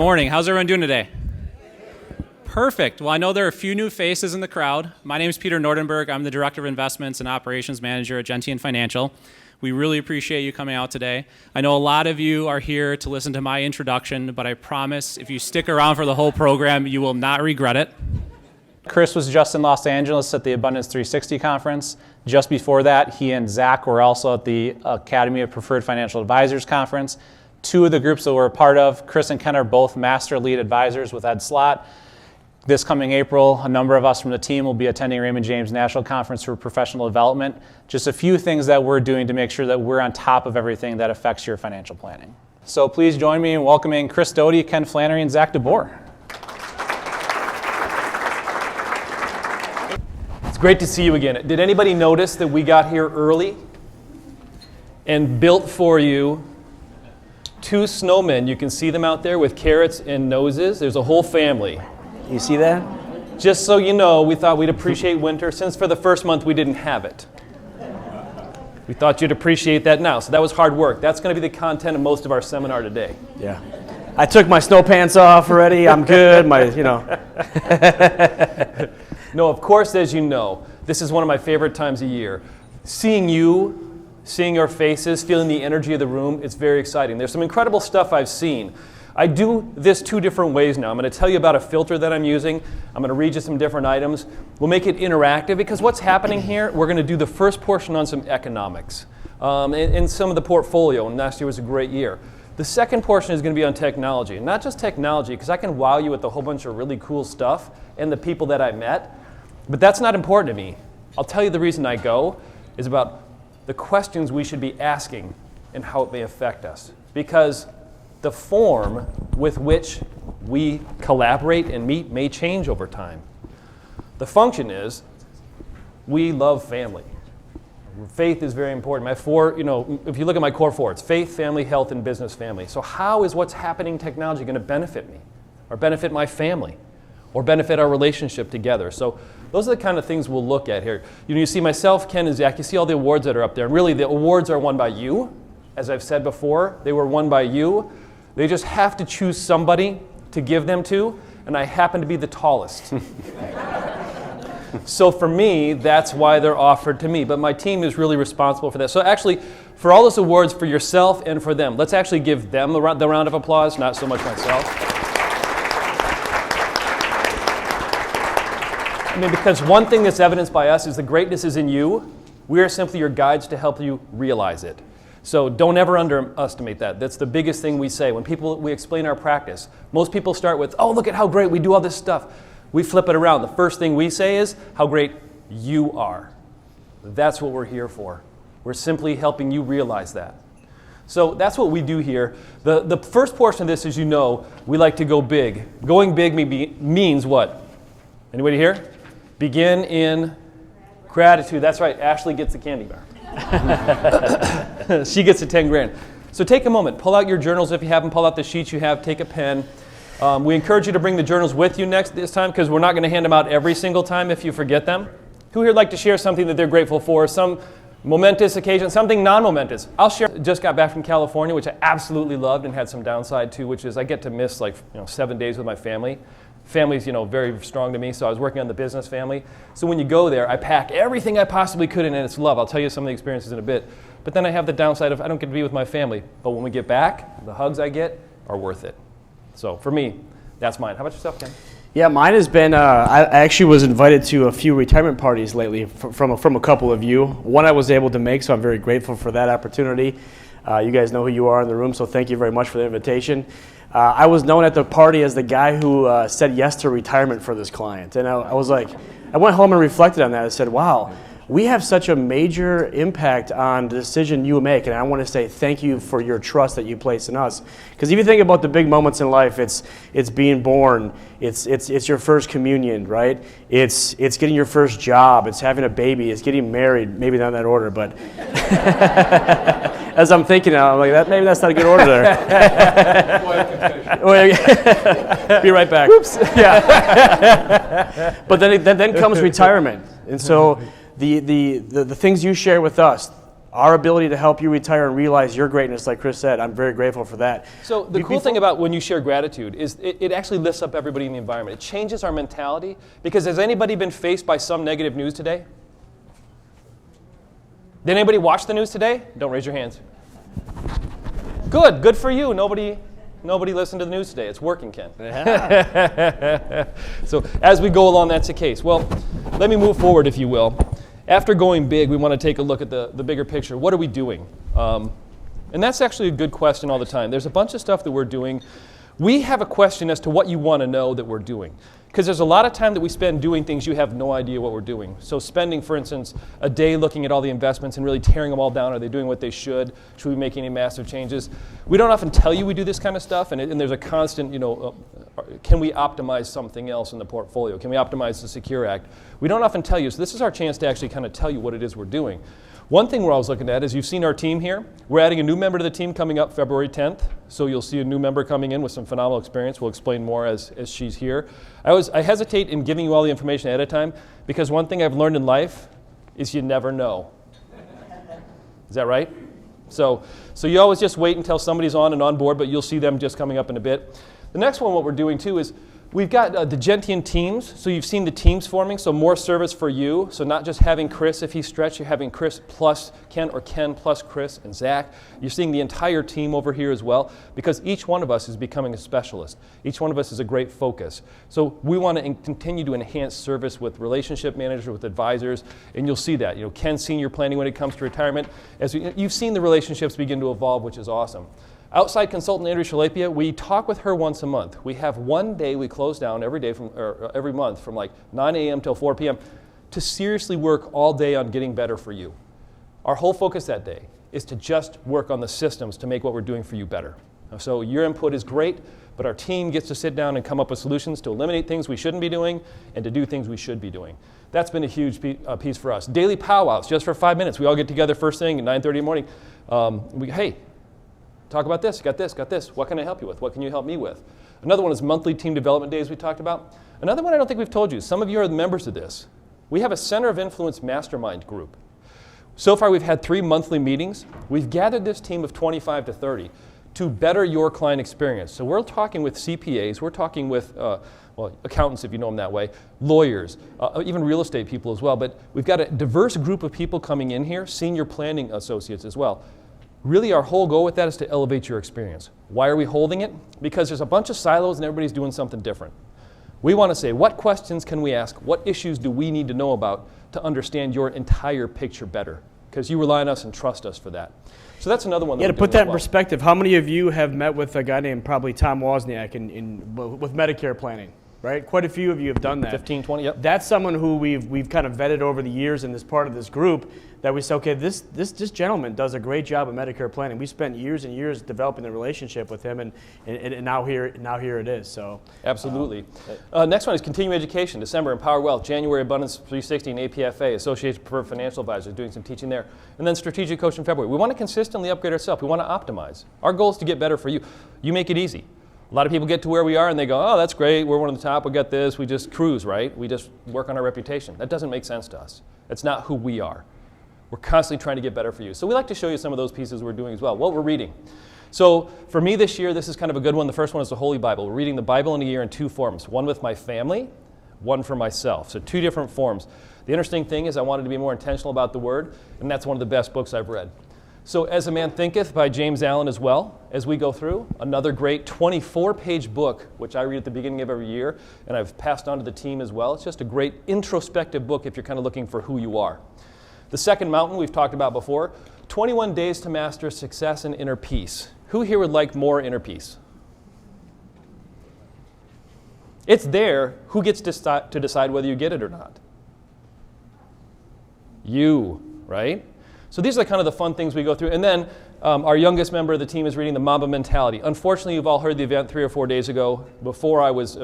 morning. How's everyone doing today? Perfect. Well, I know there are a few new faces in the crowd. My name is Peter Nordenberg. I'm the Director of Investments and Operations Manager at Gentian Financial. We really appreciate you coming out today. I know a lot of you are here to listen to my introduction, but I promise if you stick around for the whole program, you will not regret it. Chris was just in Los Angeles at the Abundance 360 conference. Just before that, he and Zach were also at the Academy of Preferred Financial Advisors conference. Two of the groups that we're a part of, Chris and Ken, are both Master Lead Advisors with Ed Slott. This coming April, a number of us from the team will be attending Raymond James National Conference for Professional Development. Just a few things that we're doing to make sure that we're on top of everything that affects your financial planning. So please join me in welcoming Chris Doughty, Ken Flannery, and Zach DeBoer. It's great to see you again. Did anybody notice that we got here early and built for you two snowmen? You can see them out there with carrots and noses. There's a whole family. You see that? Just so you know, we thought we'd appreciate winter since for the first month we didn't have it. We thought you'd appreciate that now. So that was hard work. That's going to be the content of most of our seminar today. Yeah. I took my snow pants off already. I'm good. No, of course, as you know, this is one of my favorite times of year. Seeing you, seeing your faces, feeling the energy of the room, it's very exciting. There's some incredible stuff I've seen. I do this two different ways now. I'm going to tell you about a filter that I'm using. I'm going to read you some different items. We'll make it interactive because what's happening here, we're going to do the first portion on some economics and some of the portfolio, and last year was a great year. The second portion is going to be on technology, and not just technology, because I can wow you with a whole bunch of really cool stuff and the people that I met, but that's not important to me. I'll tell you the reason I go is about the questions we should be asking and how it may affect us, because the form with which we collaborate and meet may change over time. The function is we love family. Faith is very important. My four, if you look at my core four, it's faith, family, health, and business family. So how is what's happening in technology going to benefit me or benefit my family or benefit our relationship together? So those are the kind of things we'll look at here. You see myself, Ken, and Zach, you see all the awards that are up there. And really, the awards are won by you. As I've said before, they were won by you. They just have to choose somebody to give them to, and I happen to be the tallest. So for me, that's why they're offered to me. But my team is really responsible for that. So actually, for all those awards, for yourself and for them, let's actually give them the round of applause, not so much myself. Because one thing that's evidenced by us is the greatness is in you. We are simply your guides to help you realize it. So don't ever underestimate that. That's the biggest thing we say. When we explain our practice, most people start with, oh, look at how great we do all this stuff. We flip it around. The first thing we say is how great you are. That's what we're here for. We're simply helping you realize that. So that's what we do here. The first portion of this, as you know, we like to go big. Going big means what? Anybody here? Begin in gratitude. That's right. Ashley gets the candy bar. She gets a 10 grand. So take a moment, pull out your journals if you haven't, pull out the sheets you have, take a pen. We encourage you to bring the journals with you this time because we're not going to hand them out every single time if you forget them. Who here would like to share something that they're grateful for, some momentous occasion, something non-momentous? I'll share. Just got back from California, which I absolutely loved and had some downside too, which is I get to miss 7 days with my family. Family's, very strong to me, so I was working on the business family. So when you go there, I pack everything I possibly could in, and it's love. I'll tell you some of the experiences in a bit. But then I have the downside of I don't get to be with my family. But when we get back, the hugs I get are worth it. So for me, that's mine. How about yourself, Ken? Yeah, mine has been, I actually was invited to a few retirement parties lately from a couple of you. One I was able to make, so I'm very grateful for that opportunity. You guys know who you are in the room, so thank you very much for the invitation. I was known at the party as the guy who said yes to retirement for this client. And I was like, I went home and reflected on that. I said, wow, we have such a major impact on the decision you make. And I want to say thank you for your trust that you place in us. Because if you think about the big moments in life, it's being born, it's your first communion, right? It's getting your first job, it's having a baby, it's getting married, maybe not in that order, but as I'm thinking now, I'm like, maybe that's not a good order there. Be right back. Oops. Yeah. But then comes retirement. And so the things you share with us, our ability to help you retire and realize your greatness, like Chris said, I'm very grateful for that. So the cool thing about when you share gratitude is it actually lifts up everybody in the environment. It changes our mentality, because has anybody been faced by some negative news today? Did anybody watch the news today? Don't raise your hands. Good for you. Nobody listened to the news today. It's working, Ken. Yeah. So as we go along, that's the case. Well, let me move forward, if you will. After going big, we want to take a look at the bigger picture. What are we doing? And that's actually a good question all the time. There's a bunch of stuff that we're doing. We have a question as to what you want to know that we're doing. Because there's a lot of time that we spend doing things you have no idea what we're doing. So spending, for instance, a day looking at all the investments and really tearing them all down. Are they doing what they should? Should we make any massive changes? We don't often tell you we do this kind of stuff, and there's a constant, can we optimize something else in the portfolio? Can we optimize the Secure Act? We don't often tell you, so this is our chance to actually kind of tell you what it is we're doing. One thing we're always looking at is, you've seen our team here. We're adding a new member to the team coming up February 10th. So you'll see a new member coming in with some phenomenal experience. We'll explain more as she's here. I hesitate in giving you all the information ahead of time, because one thing I've learned in life is you never know. Is that right? So you always just wait until somebody's on and on board, but you'll see them just coming up in a bit. The next one, what we're doing too, is we've got the Gentian teams. So you've seen the teams forming, so more service for you. So not just having Chris if he's stretched, you're having Chris plus Ken, or Ken plus Chris and Zach. You're seeing the entire team over here as well, because each one of us is becoming a specialist. Each one of us is a great focus. So we want to continue to enhance service with relationship managers, with advisors, and you'll see that. Ken's senior planning when it comes to retirement. You've seen the relationships begin to evolve, which is awesome. Outside consultant Andrea Shalapia, we talk with her once a month. We have one day we close down every month from like 9 a.m. till 4 p.m. to seriously work all day on getting better for you. Our whole focus that day is to just work on the systems to make what we're doing for you better. So your input is great, but our team gets to sit down and come up with solutions to eliminate things we shouldn't be doing and to do things we should be doing. That's been a huge piece for us. Daily powwows, just for 5 minutes. We all get together first thing at 9:30 in the morning. Hey, talk about this, got this. What can I help you with? What can you help me with? Another one is monthly team development days we talked about. Another one I don't think we've told you. Some of you are the members of this. We have a Center of Influence mastermind group. So far we've had 3 monthly meetings. We've gathered this team of 25 to 30 to better your client experience. So we're talking with CPAs, we're talking with accountants if you know them that way, lawyers, even real estate people as well. But we've got a diverse group of people coming in here, senior planning associates as well. Really, our whole goal with that is to elevate your experience. Why are we holding it? Because there's a bunch of silos and everybody's doing something different. We want to say, what questions can we ask? What issues do we need to know about to understand your entire picture better? Because you rely on us and trust us for that. So that's another one. To put that in perspective, how many of you have met with a guy named probably Tom Wozniak with Medicare planning? Right? Quite a few of you have done that. 15, 20, yep. That's someone who we've kind of vetted over the years in this part of this group, that we say, okay, this gentleman does a great job of Medicare planning. We spent years and years developing the relationship with him, and now here it is. So absolutely. Next one is continuing education. December, Empower Wealth. January, Abundance 360 and APFA, Associated Preferred Financial Advisors, doing some teaching there. And then strategic coach in February. We want to consistently upgrade ourselves. We want to optimize. Our goal is to get better for you. You make it easy. A lot of people get to where we are and they go, oh, that's great, we're one of the top, we got this, we just cruise, right? We just work on our reputation. That doesn't make sense to us. That's not who we are. We're constantly trying to get better for you. So we like to show you some of those pieces we're doing as well, what we're reading. So for me this year, this is kind of a good one. The first one is the Holy Bible. We're reading the Bible in a year in 2 forms, one with my family, one for myself. So 2 different forms. The interesting thing is I wanted to be more intentional about the Word, and that's one of the best books I've read. So As a Man Thinketh by James Allen as well, as we go through. Another great 24-page book, which I read at the beginning of every year, and I've passed on to the team as well. It's just a great introspective book if you're kind of looking for who you are. The Second Mountain we've talked about before, 21 Days to Master Success and Inner Peace. Who here would like more inner peace? It's there. Who gets to decide whether you get it or not? You, right? So these are kind of the fun things we go through. And then our youngest member of the team is reading the Mamba Mentality. Unfortunately, you've all heard the event 3 or 4 days ago. When I was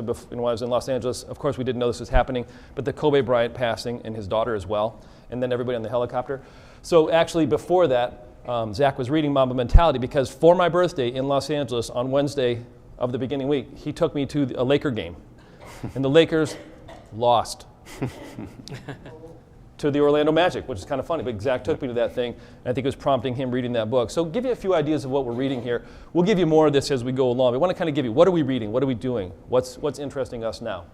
in Los Angeles, of course, we didn't know this was happening, but the Kobe Bryant passing and his daughter as well, and then everybody on the helicopter. So actually, before that, Zach was reading Mamba Mentality because for my birthday in Los Angeles on Wednesday of the beginning week, he took me to a Laker game, and the Lakers lost. to the Orlando Magic, which is kind of funny, but Zach took me to that thing, and I think it was prompting him reading that book. So give you a few ideas of what we're reading here. We'll give you more of this as we go along. We want to kind of give you, what are we reading? What are we doing? What's interesting us now?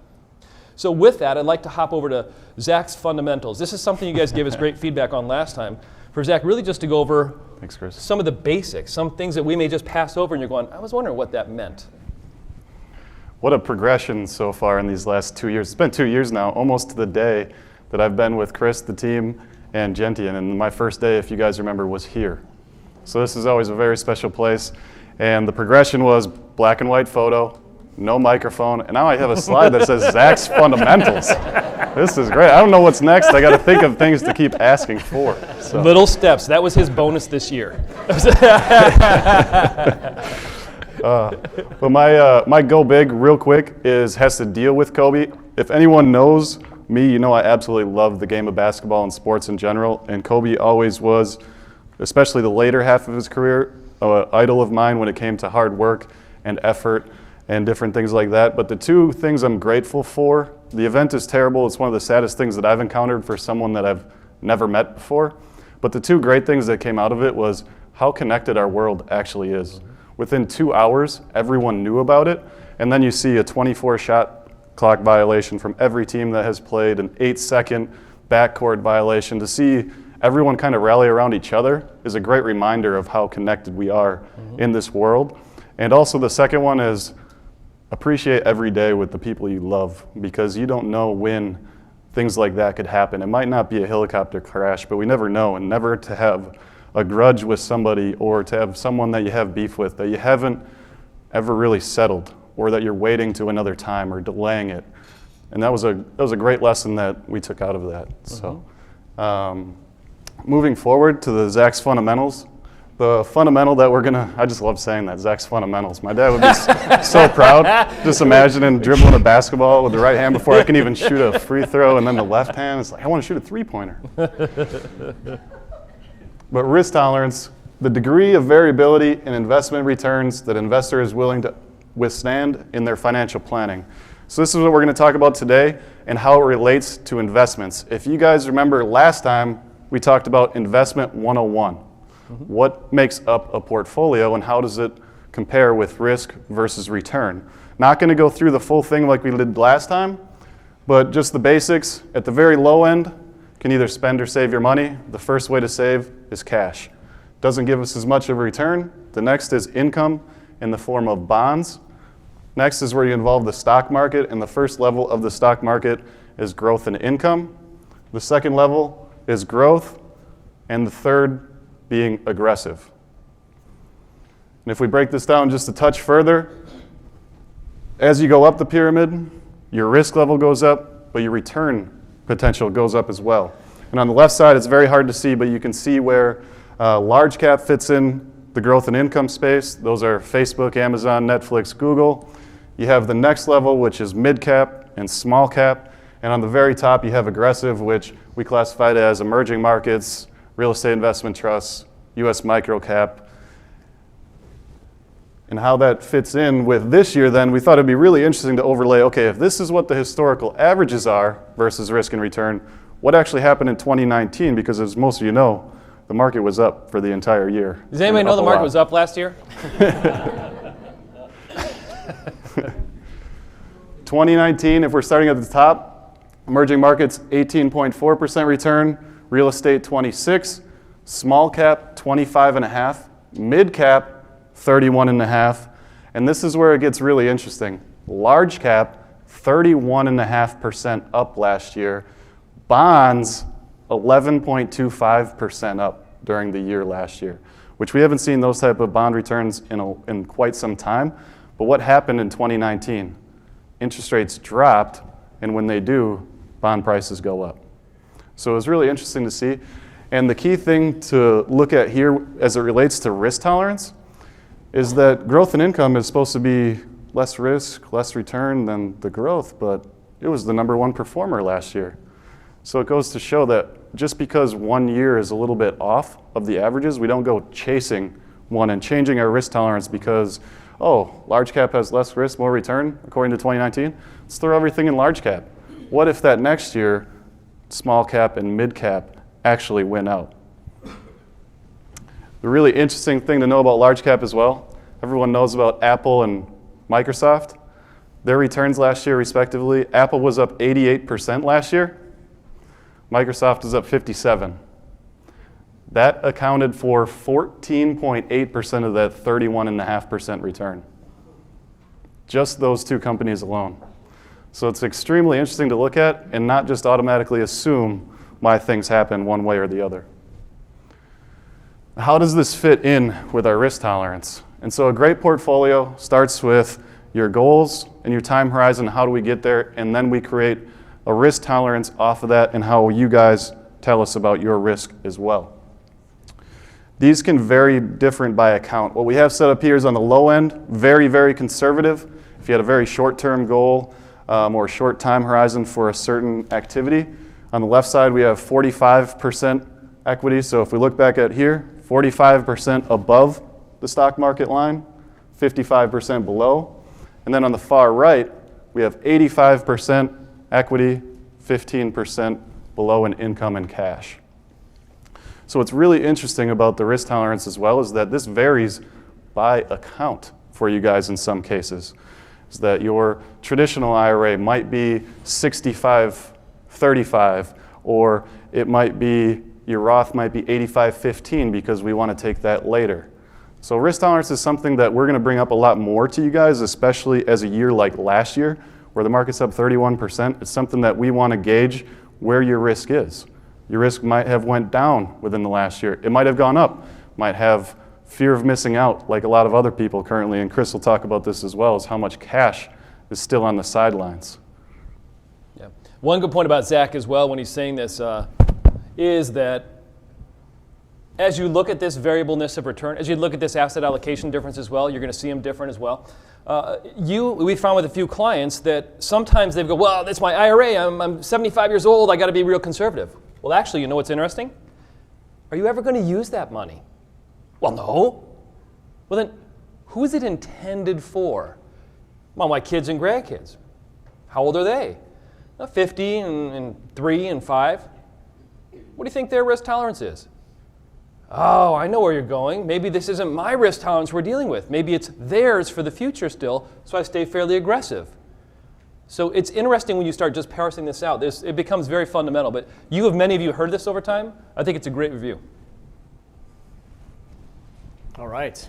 So with that, I'd like to hop over to Zach's fundamentals. This is something you guys gave us great feedback on last time. For Zach, really just to go over Thanks, Chris. some of the basics, some things that we may just pass over and you're going, I was wondering what that meant. What a progression so far in these last 2 years. It's been 2 years now, almost to the day that I've been with Chris, the team, and Gentian. And my first day, if you guys remember, was here. So this is always a very special place. And the progression was black and white photo, no microphone, and now I have a slide that says Zach's fundamentals. This is great. I don't know what's next. I got to think of things to keep asking for. So. Little steps. That was his bonus this year. But my go big real quick has to deal with Kobe. If anyone knows me, you know I absolutely love the game of basketball and sports in general, and Kobe always was, especially the later half of his career, an idol of mine when it came to hard work and effort and different things like that. But the two things I'm grateful for, the event is terrible. It's one of the saddest things that I've encountered for someone that I've never met before. But the two great things that came out of it was how connected our world actually is. Within 2 hours, everyone knew about it. And then you see a 24-shot clock violation from every team that has played, an 8-second backcourt violation. To see everyone kind of rally around each other is a great reminder of how connected we are in this world. And also the second one is appreciate every day with the people you love, because you don't know when things like that could happen. It might not be a helicopter crash, but we never know, and never to have a grudge with somebody or to have someone that you have beef with that you haven't ever really settled, or that you're waiting to another time or delaying it. And that was a great lesson that we took out of that. So moving forward to the Zach's fundamentals, the fundamental that I just love saying that, Zach's fundamentals. My dad would be so proud, just imagining dribbling a basketball with the right hand before I can even shoot a free throw, and then the left hand, it's like, I want to shoot a three-pointer. But risk tolerance, the degree of variability in investment returns that an investor is willing to withstand in their financial planning. So this is what we're going to talk about today and how it relates to investments. If you guys remember last time, we talked about investment 101. What makes up a portfolio and how does it compare with risk versus return? Not going to go through the full thing like we did last time, but just the basics. At the very low end, you can either spend or save your money. The first way to save is cash. Doesn't give us as much of a return. The next is income in the form of bonds. Next is where you involve the stock market, and the first level of the stock market is growth and income. The second level is growth, and the third being aggressive. And if we break this down just a touch further, as you go up the pyramid, your risk level goes up, but your return potential goes up as well. And on the left side, it's very hard to see, but you can see where large cap fits in the growth and income space. Those are Facebook, Amazon, Netflix, Google. You have the next level, which is mid cap and small cap. And on the very top, you have aggressive, which we classified as emerging markets, real estate investment trusts, US microcap. And how that fits in with this year, then, we thought it'd be really interesting to overlay, okay, if this is what the historical averages are versus risk and return, what actually happened in 2019? Because as most of you know, the market was up for the entire year. Does anybody know the market was up last year? 2019, if we're starting at the top, emerging markets 18.4% return, real estate 26, small cap 25.5, mid cap 31.5, and this is where it gets really interesting. Large cap 31.5% up last year, bonds 11.25% up during the year last year, which we haven't seen those type of bond returns in quite some time. But what happened in 2019? Interest rates dropped, and when they do, bond prices go up. So it was really interesting to see. And the key thing to look at here as it relates to risk tolerance is that growth and income is supposed to be less risk, less return than the growth, but it was the #1 performer last year. So it goes to show that just because 1 year is a little bit off of the averages, we don't go chasing one and changing our risk tolerance because, oh, large cap has less risk, more return, according to 2019. Let's throw everything in large cap. What if that next year small cap and mid cap actually win out. The really interesting thing to know about large cap as well, everyone knows about Apple and Microsoft. Their returns last year respectively, Apple was up 88% last year, Microsoft was up 57%. That accounted for 14.8% of that 31.5% return. Just those two companies alone. So it's extremely interesting to look at and not just automatically assume why things happen one way or the other. How does this fit in with our risk tolerance? And so a great portfolio starts with your goals and your time horizon, how do we get there, and then we create a risk tolerance off of that and how you guys tell us about your risk as well. These can vary different by account. What we have set up here is on the low end, very, very conservative. If you had a very short-term goal or short time horizon for a certain activity. On the left side, we have 45% equity. So if we look back at here, 45% above the stock market line, 55% below. And then on the far right, we have 85% equity, 15% below in income and cash. So what's really interesting about the risk tolerance as well is that this varies by account for you guys in some cases. Is that your traditional IRA might be 65-35, or it might be, your Roth might be 85-15 because we want to take that later. So risk tolerance is something that we're going to bring up a lot more to you guys, especially as a year like last year, where the market's up 31%. It's something that we want to gauge where your risk is. Your risk might have went down within the last year. It might have gone up, might have fear of missing out like a lot of other people currently, and Chris will talk about this as well, is how much cash is still on the sidelines. Yeah. One good point about Zach as well when he's saying this is that as you look at this variableness of return, as you look at this asset allocation difference as well, you're going to see them different as well. We found with a few clients that sometimes they go, well, that's my IRA, I'm 75 years old, I got to be real conservative. Well, actually, you know what's interesting? Are you ever going to use that money? Well, no. Well, then, who is it intended for? Well, my kids and grandkids. How old are they? 50 and 3 and 5. What do you think their risk tolerance is? Oh, I know where you're going. Maybe this isn't my risk tolerance we're dealing with. Maybe it's theirs for the future still, so I stay fairly aggressive. So it's interesting when you start just parsing this out. It becomes very fundamental, but many of you heard this over time. I think it's a great review. All right.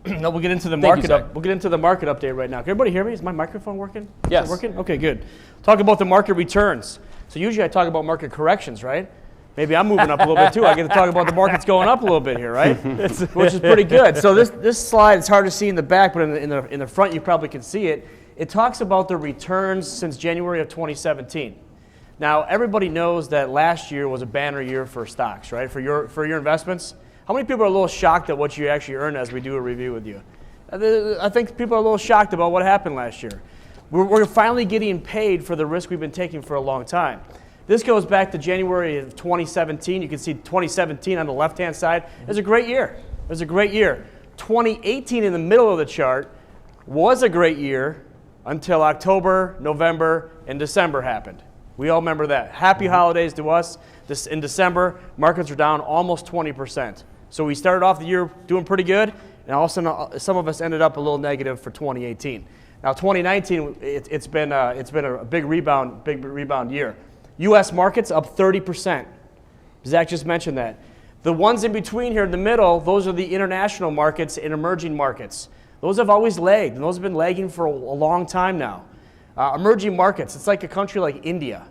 Now we'll get into the market. We'll get into the market update right now. Can everybody hear me? Is my microphone working? Yes. Is it working? Okay, good. Talk about the market returns. So usually I talk about market corrections, right? Maybe I'm moving up a little bit too. I get to talk about the markets going up a little bit here, right? Which is pretty good. So this slide, it's hard to see in the back, but in the front you probably can see it. It talks about the returns since January of 2017. Now everybody knows that last year was a banner year for stocks, right? For your investments. How many people are a little shocked at what you actually earn as we do a review with you? I think people are a little shocked about what happened last year. We're finally getting paid for the risk we've been taking for a long time. This goes back to January of 2017. You can see 2017 on the left-hand side. It was a great year. It was a great year. 2018 in the middle of the chart was a great year until October, November, and December happened. We all remember that. Happy holidays to us. In December, markets were down almost 20%. So we started off the year doing pretty good, and all of a sudden, some of us ended up a little negative for 2018. Now, 2019, it's been a big rebound year. U.S. markets up 30%. Zach just mentioned that. The ones in between here in the middle, those are the international markets and emerging markets. Those have always lagged, and those have been lagging for a long time now. Emerging markets, it's like a country like India.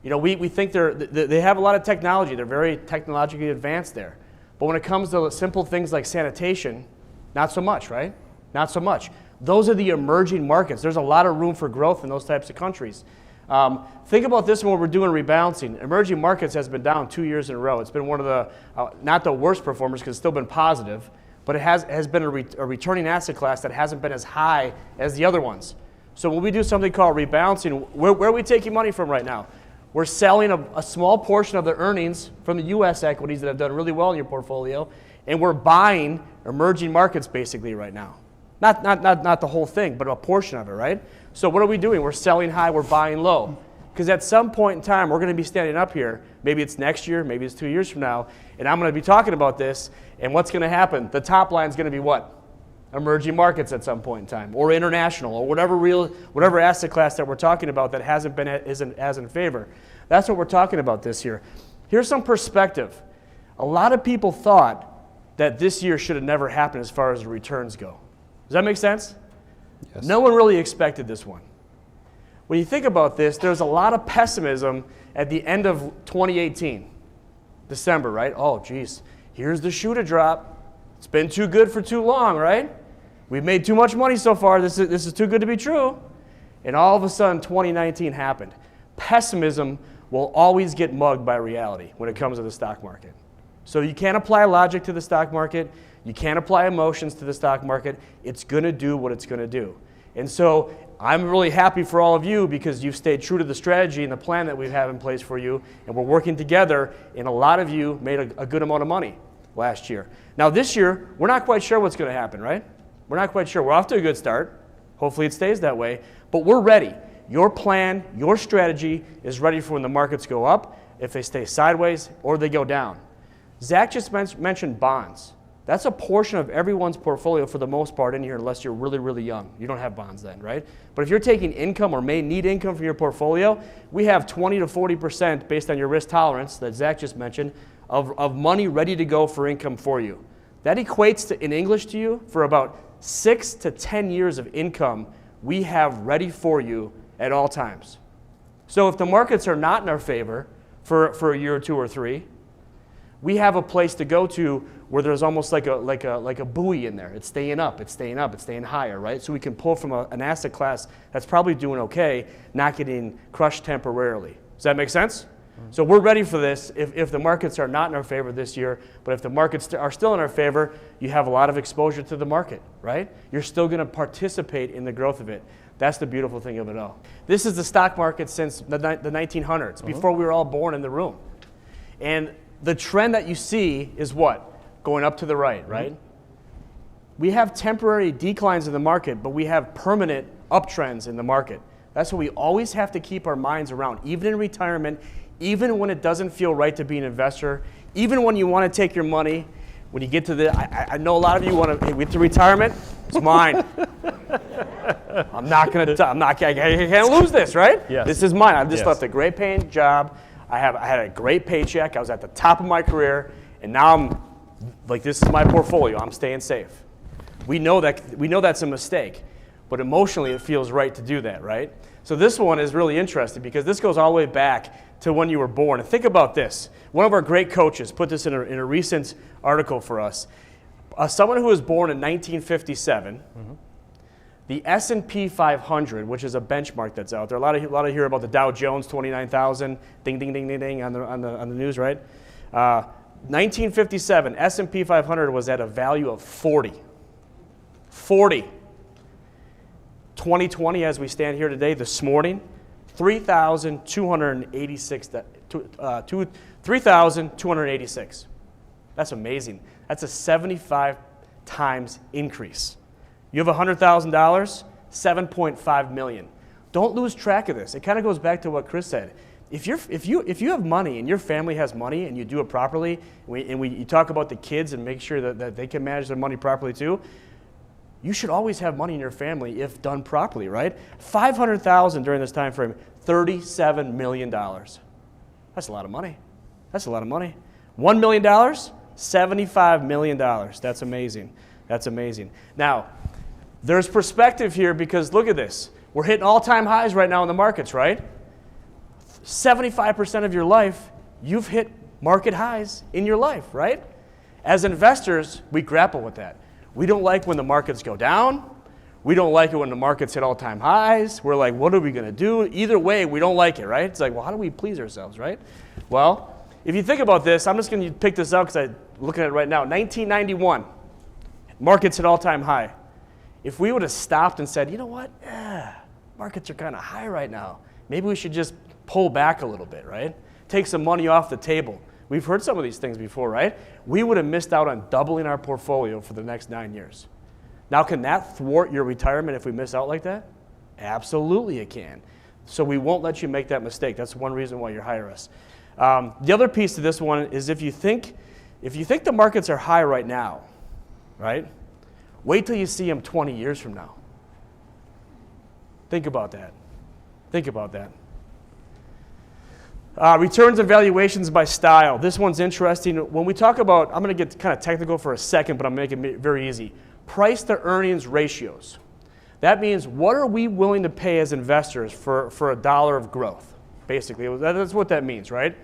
You know, we think they have a lot of technology. They're very technologically advanced there. But when it comes to simple things like sanitation, not so much, right? Not so much. Those are the emerging markets. There's a lot of room for growth in those types of countries. Think about this when we're doing rebalancing. Emerging markets has been down 2 years in a row. It's been one of the, not the worst performers because it's still been positive, but it has been a returning asset class that hasn't been as high as the other ones. So when we do something called rebalancing, where are we taking money from right now? We're selling a small portion of the earnings from the U.S. equities that have done really well in your portfolio, and we're buying emerging markets basically right now. Not the whole thing, but a portion of it, right? So what are we doing? We're selling high, we're buying low. Because at some point in time, we're going to be standing up here. Maybe it's next year, maybe it's 2 years from now, and I'm going to be talking about this, and what's going to happen? The top line is going to be what? Emerging markets at some point in time, or international, or whatever asset class that we're talking about that isn't as in favor. That's what we're talking about this year. Here's some perspective. A lot of people thought that this year should have never happened as far as the returns go. Does that make sense? Yes. No one really expected this one. When you think about this, there's a lot of pessimism at the end of 2018, December, right? Oh, geez, here's the shoe to drop. It's been too good for too long, right? We've made too much money so far. This is too good to be true. And all of a sudden, 2019 happened. Pessimism will always get mugged by reality when it comes to the stock market. So you can't apply logic to the stock market. You can't apply emotions to the stock market. It's going to do what it's going to do. And so I'm really happy for all of you because you've stayed true to the strategy and the plan that we have in place for you, and we're working together, and a lot of you made a good amount of money last year. Now this year, we're not quite sure what's going to happen, right? We're not quite sure. We're off to a good start. Hopefully it stays that way, but we're ready. Your plan, your strategy is ready for when the markets go up, if they stay sideways, or they go down. Zach just mentioned bonds. That's a portion of everyone's portfolio for the most part in here, unless you're really, really young. You don't have bonds then, right? But if you're taking income or may need income from your portfolio, we have 20 to 40% based on your risk tolerance that Zach just mentioned of money ready to go for income for you. That equates to, in English to you, for about 6 to 10 years of income we have ready for you at all times. So if the markets are not in our favor for a year or two or three, we have a place to go to where there's almost like a buoy in there. It's staying up, it's staying up, it's staying higher, right? So we can pull from an asset class that's probably doing okay, not getting crushed temporarily. Does that make sense? Mm-hmm. So we're ready for this if the markets are not in our favor this year, but if the markets are still in our favor, you have a lot of exposure to the market, right? You're still going to participate in the growth of it. That's the beautiful thing of it all. This is the stock market since the 1900s, before we were all born in the room. And the trend that you see is what? Going up to the right, right? We have temporary declines in the market, but we have permanent uptrends in the market. That's what we always have to keep our minds around, even in retirement, even when it doesn't feel right to be an investor, even when you want to take your money, when you get to the, I know a lot of you want to, hey, get to retirement, it's mine. I can't lose this, right? Yes. This is mine. I've just Yes. left a great paying job. I had a great paycheck. I was at the top of my career, and now I'm like, this is my portfolio. I'm staying safe. We know that's a mistake, but emotionally it feels right to do that, right? So this one is really interesting because this goes all the way back to when you were born. And think about this. One of our great coaches put this in a recent article for us. Someone who was born in 1957. The S&P 500, which is a benchmark that's out there. A lot of hear about the Dow Jones 29,000, ding, ding, ding, ding, ding on the news, right? 1957, S&P 500 was at a value of 40. 40. 2020, as we stand here today, this morning, 3,286. That's amazing. That's a 75 times increase. You have $100,000, $7.5 million. Don't lose track of this. It kind of goes back to what Chris said. If you have money and your family has money and you do it properly, you talk about the kids and make sure that they can manage their money properly too, you should always have money in your family if done properly, right? $500,000 during this time frame, $37 million. That's a lot of money. That's a lot of money. $1 million, $75 million. That's amazing. That's amazing. Now, there's perspective here because look at this. We're hitting all-time highs right now in the markets, right? 75% of your life, you've hit market highs in your life, right? As investors, we grapple with that. We don't like when the markets go down. We don't like it when the markets hit all-time highs. We're like, what are we going to do? Either way, we don't like it, right? It's like, well, how do we please ourselves, right? Well, if you think about this, I'm just going to pick this up because I'm looking at it right now. 1991, markets hit all-time high. If we would have stopped and said, you know what, markets are kind of high right now. Maybe we should just pull back a little bit, right? Take some money off the table. We've heard some of these things before, right? We would have missed out on doubling our portfolio for the next 9 years. Now, can that thwart your retirement if we miss out like that? Absolutely it can. So we won't let you make that mistake. That's one reason why you hire us. The other piece to this one is if you think the markets are high right now, right? Wait till you see them 20 years from now. Think about that. Think about that. Returns and valuations by style. This one's interesting. When we talk about, I'm going to get kind of technical for a second, but I'm making it very easy. Price to earnings ratios. That means what are we willing to pay as investors for $1 of growth? Basically, that's what that means, right?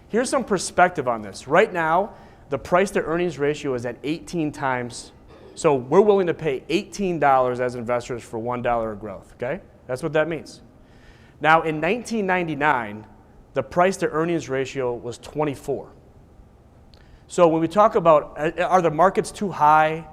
Here's some perspective on this. Right now, the price to earnings ratio is at 18 times. So we're willing to pay $18 as investors for $1 of growth, okay? That's what that means. Now, in 1999, the price to earnings ratio was 24. So when we talk about, are the markets too high?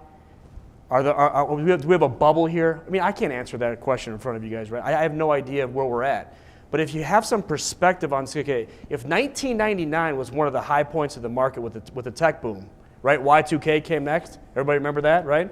Do we have a bubble here? I mean, I can't answer that question in front of you guys, right? I have no idea where we're at. But if you have some perspective on, okay, if 1999 was one of the high points of the market with the tech boom, right? Y2K came next. Everybody remember that, right?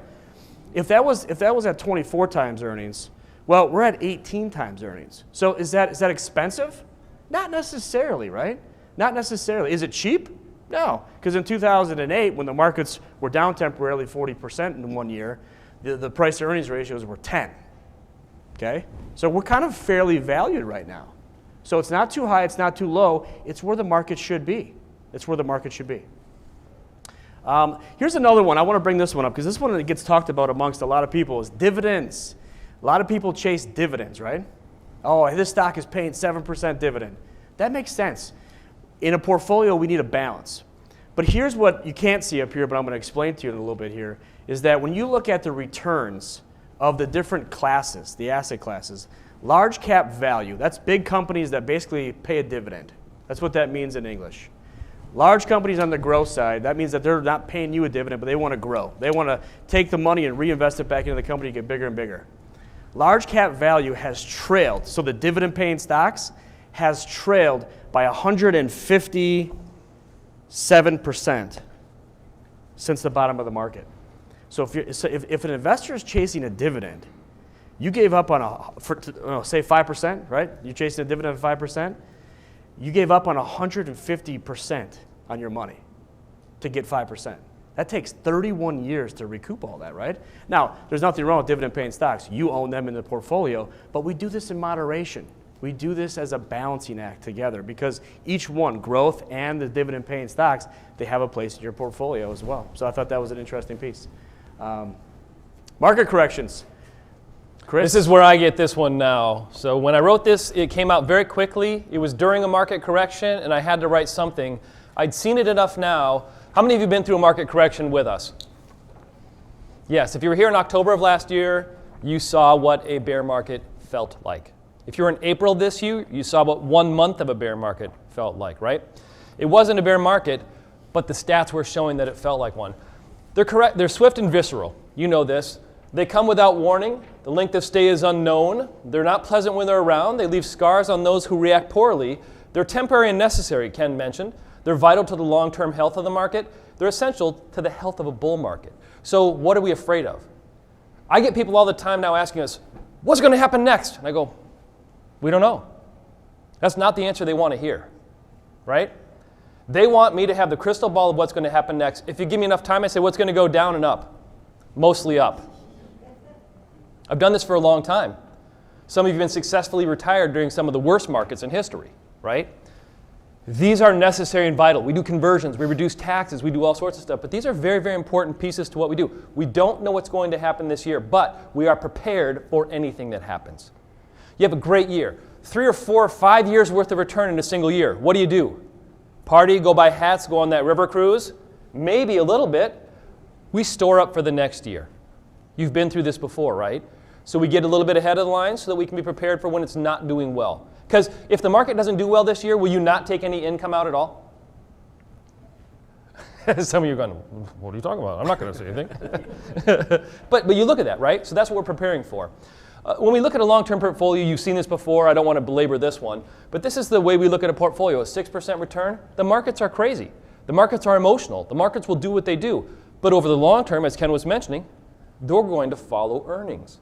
If that was at 24 times earnings, well, we're at 18 times earnings. So is that expensive? Not necessarily, right? Not necessarily. Is it cheap? No, because in 2008, when the markets were down temporarily 40% in 1 year, the price to earnings ratios were 10. Okay? So we're kind of fairly valued right now. So it's not too high, it's not too low, it's where the market should be. It's where the market should be. Here's another one. I want to bring this one up because this one gets talked about amongst a lot of people is dividends. A lot of people chase dividends, right? Oh, this stock is paying 7% dividend. That makes sense. In a portfolio, we need a balance. But here's what you can't see up here, but I'm going to explain to you in a little bit here, is that when you look at the returns of the different classes, the asset classes, large cap value, that's big companies that basically pay a dividend. That's what that means in English. Large companies on the growth side, that means that they're not paying you a dividend, but they want to grow. They want to take the money and reinvest it back into the company to get bigger and bigger. Large cap value has trailed, so the dividend paying stocks has trailed by 157% since the bottom of the market. So if an investor is chasing a dividend, you gave up on say 5%, right? You're chasing a dividend of 5%. You gave up on 150% on your money to get 5%. That takes 31 years to recoup all that, right? Now, there's nothing wrong with dividend-paying stocks. You own them in the portfolio, but we do this in moderation. We do this as a balancing act together because each one, growth and the dividend-paying stocks, they have a place in your portfolio as well. So I thought that was an interesting piece. Market corrections. Chris? This is where I get this one now. So when I wrote this, it came out very quickly. It was during a market correction, and I had to write something. I'd seen it enough now. How many of you have been through a market correction with us? Yes, if you were here in October of last year, you saw what a bear market felt like. If you were in April this year, you saw what 1 month of a bear market felt like, right? It wasn't a bear market, but the stats were showing that it felt like one. They're correct. They're swift and visceral. You know this. They come without warning. The length of stay is unknown. They're not pleasant when they're around. They leave scars on those who react poorly. They're temporary and necessary, Ken mentioned. They're vital to the long-term health of the market. They're essential to the health of a bull market. So what are we afraid of? I get people all the time now asking us, what's going to happen next? And I go, we don't know. That's not the answer they want to hear, right? They want me to have the crystal ball of what's going to happen next. If you give me enough time, I say, what's going to go down and up? Mostly up. I've done this for a long time. Some of you have been successfully retired during some of the worst markets in history, right? These are necessary and vital. We do conversions, we reduce taxes, we do all sorts of stuff, but these are very, very important pieces to what we do. We don't know what's going to happen this year, but we are prepared for anything that happens. You have a great year, 3 or 4 or 5 years worth of return in a single year. What do? Party, go buy hats, go on that river cruise? Maybe a little bit. We store up for the next year. You've been through this before, right? So we get a little bit ahead of the line so that we can be prepared for when it's not doing well. Because if the market doesn't do well this year, will you not take any income out at all? Some of you are going, what are you talking about? I'm not going to say anything. but you look at that, right? So that's what we're preparing for. When we look at a long-term portfolio, you've seen this before. I don't want to belabor this one. But this is the way we look at a portfolio. A 6% return. The markets are crazy. The markets are emotional. The markets will do what they do. But over the long term, as Ken was mentioning, they're going to follow earnings.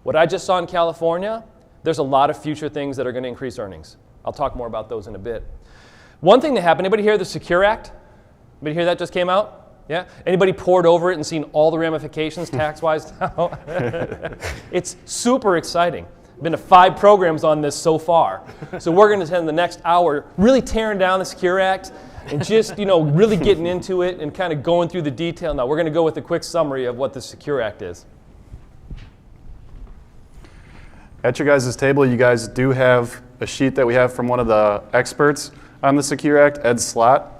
What I just saw in California, There's a lot of future things that are going to increase earnings. I'll talk more about those in a bit. One thing that happened, anybody hear the Secure Act? Anybody hear that just came out? Yeah? Anybody poured over it and seen all the ramifications tax-wise now? It's super exciting. Been to 5 programs on this so far. So we're going to spend the next hour really tearing down the Secure Act and just, really getting into it and kind of going through the detail. Now, we're going to go with a quick summary of what the Secure Act is. At your guys' table, you guys do have a sheet that we have from one of the experts on the Secure Act, Ed Slott.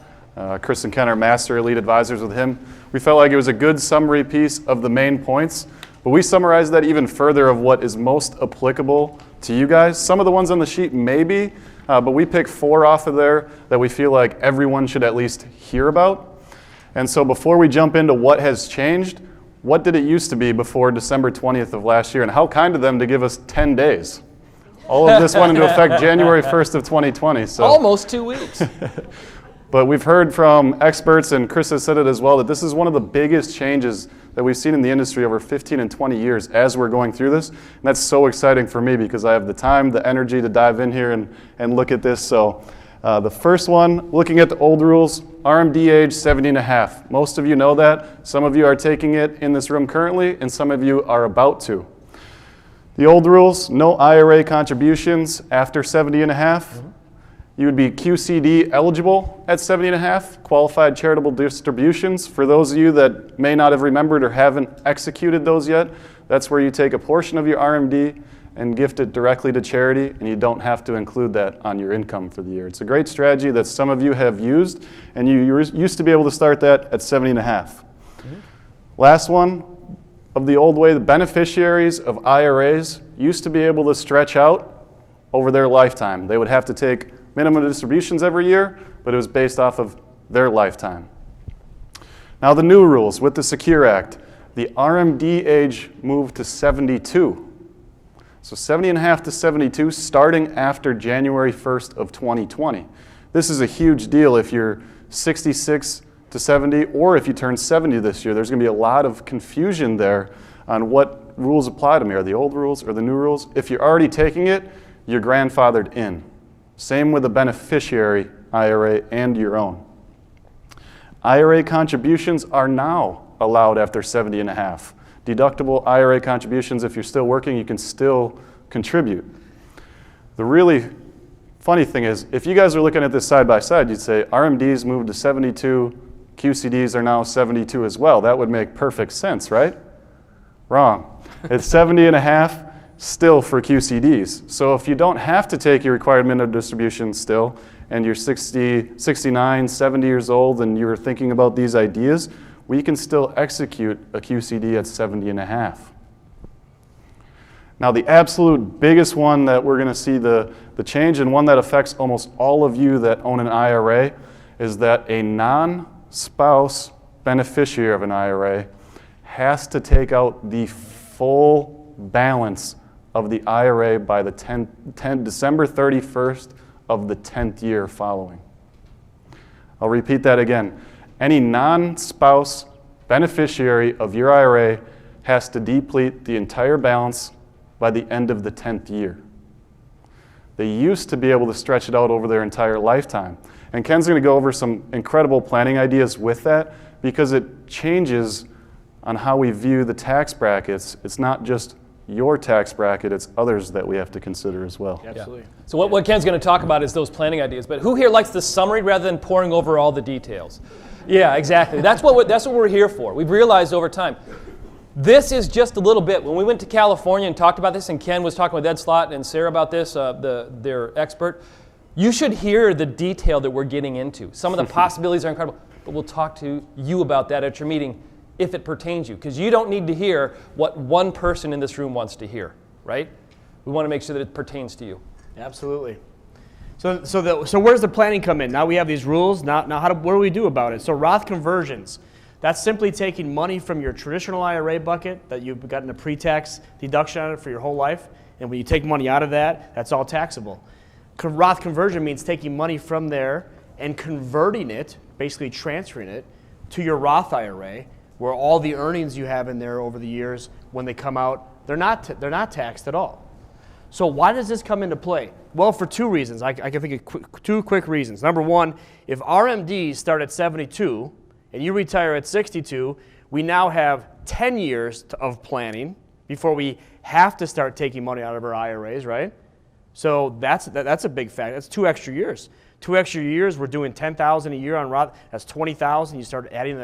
Chris and Ken are master lead advisors with him. We felt like it was a good summary piece of the main points, but we summarized that even further of what is most applicable to you guys. Some of the ones on the sheet maybe, but we picked 4 off of there that we feel like everyone should at least hear about. And so before we jump into what has changed, what did it used to be before December 20th of last year? And how kind of them to give us 10 days. All of this went into effect January 1st of 2020. So. Almost 2 weeks. But we've heard from experts, and Chris has said it as well, that this is one of the biggest changes that we've seen in the industry over 15 and 20 years as we're going through this. And that's so exciting for me because I have the time, the energy to dive in here and look at this. So the first one, looking at the old rules, RMD age 70 and a half. Most of you know that. Some of you are taking it in this room currently, and some of you are about to. The old rules, no IRA contributions after 70 and a half. You would be QCD eligible at 70 and a half, qualified charitable distributions. For those of you that may not have remembered or haven't executed those yet, that's where you take a portion of your RMD and gift it directly to charity, and you don't have to include that on your income for the year. It's a great strategy that some of you have used, and you used to be able to start that at 70 and a half. Last one, of the old way, the beneficiaries of IRAs used to be able to stretch out over their lifetime. They would have to take minimum distributions every year, but it was based off of their lifetime. Now the new rules with the Secure Act, the RMD age moved to 72. So 70 and a half to 72 starting after January 1st of 2020. This is a huge deal if you're 66 to 70 or if you turn 70 this year. There's going to be a lot of confusion there on what rules apply to me. Are the old rules or the new rules? If you're already taking it, you're grandfathered in. Same with a beneficiary IRA and your own. IRA contributions are now allowed after 70 and a half. Deductible IRA contributions, if you're still working, you can still contribute. The really funny thing is, if you guys are looking at this side by side, you'd say RMDs moved to 72, QCDs are now 72 as well. That would make perfect sense, right? Wrong. It's 70 and a half still for QCDs. So if you don't have to take your required minimum distribution still, and you're 60, 69, 70 years old, and you're thinking about these ideas, we can still execute a QCD at 70 and a half. Now the absolute biggest one that we're going to see the change, and one that affects almost all of you that own an IRA, is that a non-spouse beneficiary of an IRA has to take out the full balance of the IRA by the December 31st of the 10th year following. I'll repeat that again. Any non-spouse beneficiary of your IRA has to deplete the entire balance by the end of the 10th year. They used to be able to stretch it out over their entire lifetime. And Ken's going to go over some incredible planning ideas with that because it changes on how we view the tax brackets. It's not just your tax bracket, it's others that we have to consider as well. Absolutely. Yeah. So what Ken's going to talk about is those planning ideas, but who here likes the summary rather than pouring over all the details? Yeah, exactly. That's what we're here for. We've realized over time, this is just a little bit. When we went to California and talked about this, and Ken was talking with Ed Slott and Sarah about this, their expert, you should hear the detail that we're getting into. Some of the possibilities are incredible, but we'll talk to you about that at your meeting if it pertains you, because you don't need to hear what one person in this room wants to hear, right? We want to make sure that it pertains to you. Absolutely. So where's the planning come in? Now we have these rules. Now what do we do about it? So Roth conversions. That's simply taking money from your traditional IRA bucket that you've gotten a pre-tax deduction on it for your whole life, and when you take money out of that, that's all taxable. Roth conversion means taking money from there and converting it, basically transferring it, to your Roth IRA, where all the earnings you have in there over the years, when they come out, they're not taxed at all. So why does this come into play? Well, for two reasons. I can think of two quick reasons. Number one, if RMDs start at 72 and you retire at 62, we now have 10 years of planning before we have to start taking money out of our IRAs, right? So that's a big fact. That's 2 extra years. 2 extra years, we're doing $10,000 a year on Roth. That's $20,000. You start adding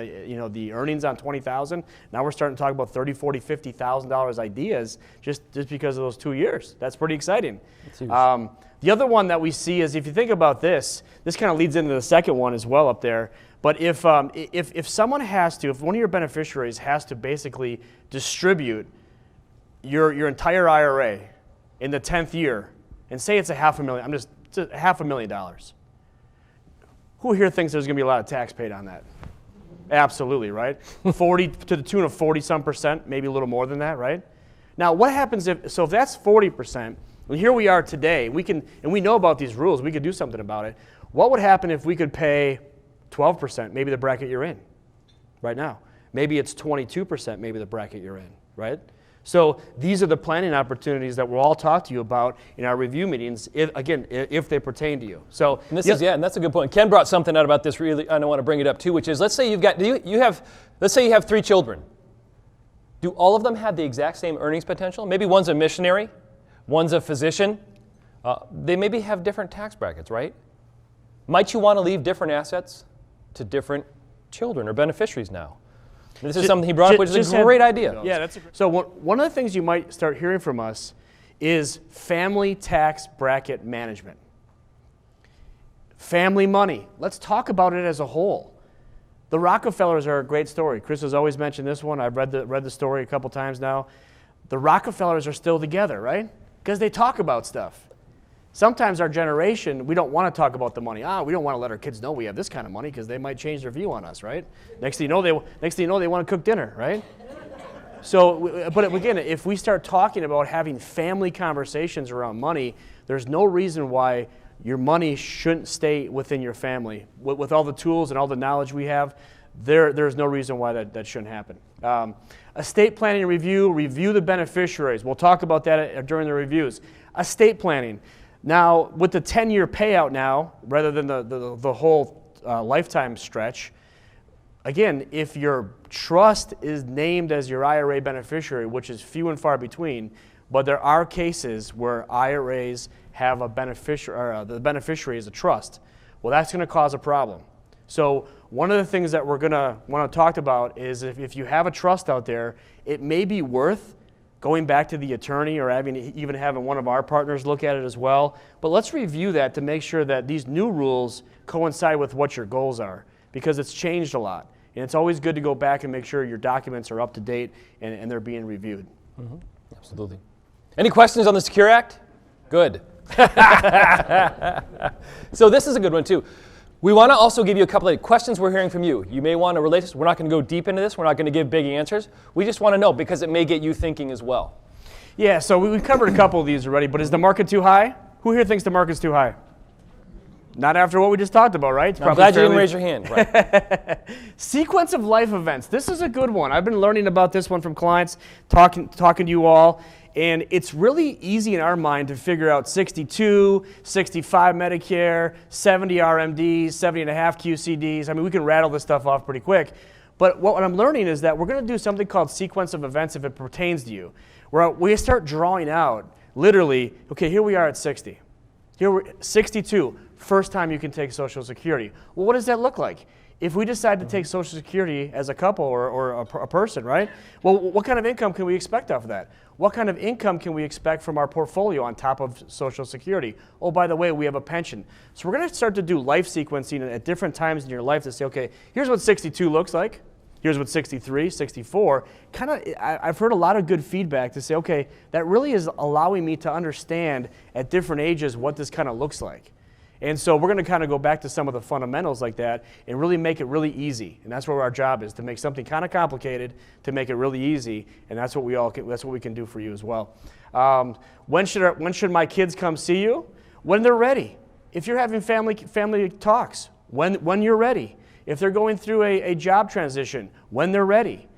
the earnings on $20,000. Now we're starting to talk about $30,000, $40,000, $50,000 ideas just because of those 2 years. That's pretty exciting. The other one that we see is, if you think about this kind of leads into the second one as well up there. But if someone has to, if one of your beneficiaries has to basically distribute your entire IRA in the 10th year, and say it's it's $500,000. Who here thinks there's going to be a lot of tax paid on that? Absolutely, right? 40 to the tune of 40-some%, maybe a little more than that, right? Now, what happens if that's 40%, and here we are today, and we know about these rules, we could do something about it. What would happen if we could pay 12%, maybe the bracket you're in right now? Maybe it's 22%, maybe the bracket you're in, right? So these are the planning opportunities that we'll all talk to you about in our review meetings, if they pertain to you. So, and and that's a good point. Ken brought something out about this. Really, I want to bring it up too, which is, let's say let's say you have 3 children. Do all of them have the exact same earnings potential? Maybe one's a missionary, one's a physician. They maybe have different tax brackets, right? Might you want to leave different assets to different children or beneficiaries now? This is something he brought up, which is a great idea. Yeah, so one of the things you might start hearing from us is family tax bracket management. Family money. Let's talk about it as a whole. The Rockefellers are a great story. Chris has always mentioned this one. I've read the story a couple times now. The Rockefellers are still together, right? Because they talk about stuff. Sometimes our generation, we don't want to talk about the money. We don't want to let our kids know we have this kind of money because they might change their view on us, right? Next thing you know, they want to cook dinner, right? So, but again, if we start talking about having family conversations around money, there's no reason why your money shouldn't stay within your family. With all the tools and all the knowledge we have, there's no reason why that shouldn't happen. Estate planning review the beneficiaries. We'll talk about that during the reviews. Estate planning. Now, with the 10-year payout now, rather than the whole lifetime stretch, again, if your trust is named as your IRA beneficiary, which is few and far between, but there are cases where IRAs have a beneficiary, or the beneficiary is a trust, well, that's going to cause a problem. So one of the things that we're going to want to talk about is if you have a trust out there, it may be worth going back to the attorney or even having one of our partners look at it as well. But let's review that to make sure that these new rules coincide with what your goals are, because it's changed a lot. And it's always good to go back and make sure your documents are up to date and they're being reviewed. Mm-hmm. Absolutely. Any questions on the Secure Act? Good. So this is a good one too. We want to also give you a couple of questions we're hearing from you. You may want to relate this. We're not going to go deep into this. We're not going to give big answers. We just want to know because it may get you thinking as well. Yeah, so we've covered a couple of these already, but is the market too high? Who here thinks the market's too high? Not after what we just talked about, right? I'm glad you didn't raise your hand. Right. Sequence of life events. This is a good one. I've been learning about this one from clients, talking to you all. And it's really easy in our mind to figure out 62, 65 Medicare, 70 RMDs, 70 and a half QCDs. I mean, we can rattle this stuff off pretty quick. But what I'm learning is that we're going to do something called sequence of events if it pertains to you, where we start drawing out, literally, okay, here we are at 60. Here we're 62, first time you can take Social Security. Well, what does that look like? If we decide to take Social Security as a couple or a person, right? Well, what kind of income can we expect off of that? What kind of income can we expect from our portfolio on top of Social Security? Oh, by the way, we have a pension. So we're going to start to do life sequencing at different times in your life to say, okay, here's what 62 looks like. Here's what 63, 64. I've heard a lot of good feedback to say, okay, that really is allowing me to understand at different ages what this kind of looks like. And so we're going to kind of go back to some of the fundamentals like that and really make it really easy. And that's where our job is, to make something kind of complicated to make it really easy. And that's what we can do for you as well. When should my kids come see you? When they're ready. If you're having family talks, when you're ready. If they're going through a job transition, when they're ready.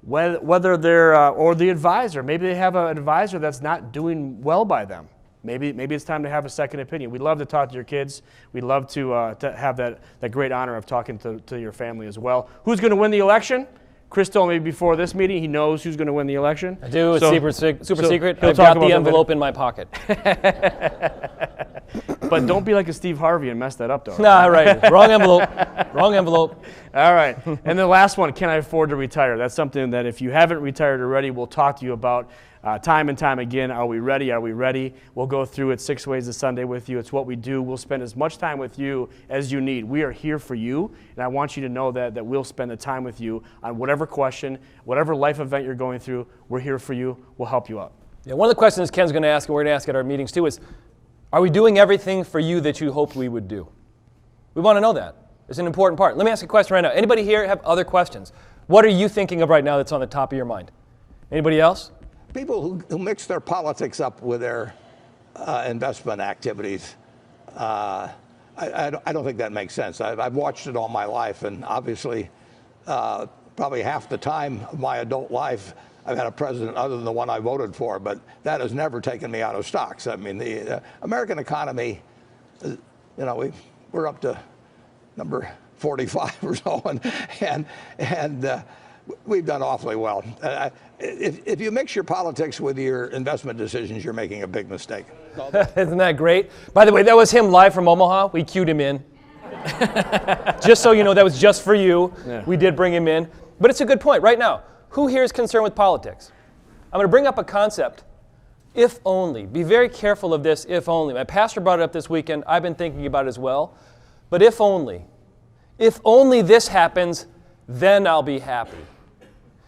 whether they're, or the advisor, maybe they have an advisor that's not doing well by them. Maybe it's time to have a second opinion. We'd love to talk to your kids. We'd love to have that great honor of talking to your family as well. Who's going to win the election? Chris told me before this meeting he knows who's going to win the election. I do. It's super secret. I've got the envelope in my pocket. But don't be like a Steve Harvey and mess that up, though. Nah, right. Wrong envelope. Wrong envelope. All right. And the last one, can I afford to retire? That's something that if you haven't retired already, we'll talk to you about time and time again. Are we ready? Are we ready? We'll go through it 6 ways a Sunday with you. It's what we do. We'll spend as much time with you as you need. We are here for you, and I want you to know that we'll spend the time with you on whatever question, whatever life event you're going through. We're here for you. We'll help you out. Yeah, one of the questions Ken's going to ask, and we're going to ask at our meetings too, is, are we doing everything for you that you hoped we would do? We want to know that. It's an important part. Let me ask a question right now. Anybody here have other questions? What are you thinking of right now that's on the top of your mind? Anybody else? People who mix their politics up with their investment activities, I don't think that makes sense. I've watched it all my life, and obviously probably half the time of my adult life I've had a president other than the one I voted for, but that has never taken me out of stocks. I mean, the American economy, we're up to number 45 or so, and we've done awfully well. If you mix your politics with your investment decisions, you're making a big mistake. Isn't that great? By the way, that was him live from Omaha. We cued him in. Just so you know, that was just for you. Yeah. We did bring him in. But it's a good point. Right now, who here is concerned with politics? I'm going to bring up a concept. If only. Be very careful of this, if only. My pastor brought it up this weekend. I've been thinking about it as well. But if only. If only this happens, then I'll be happy.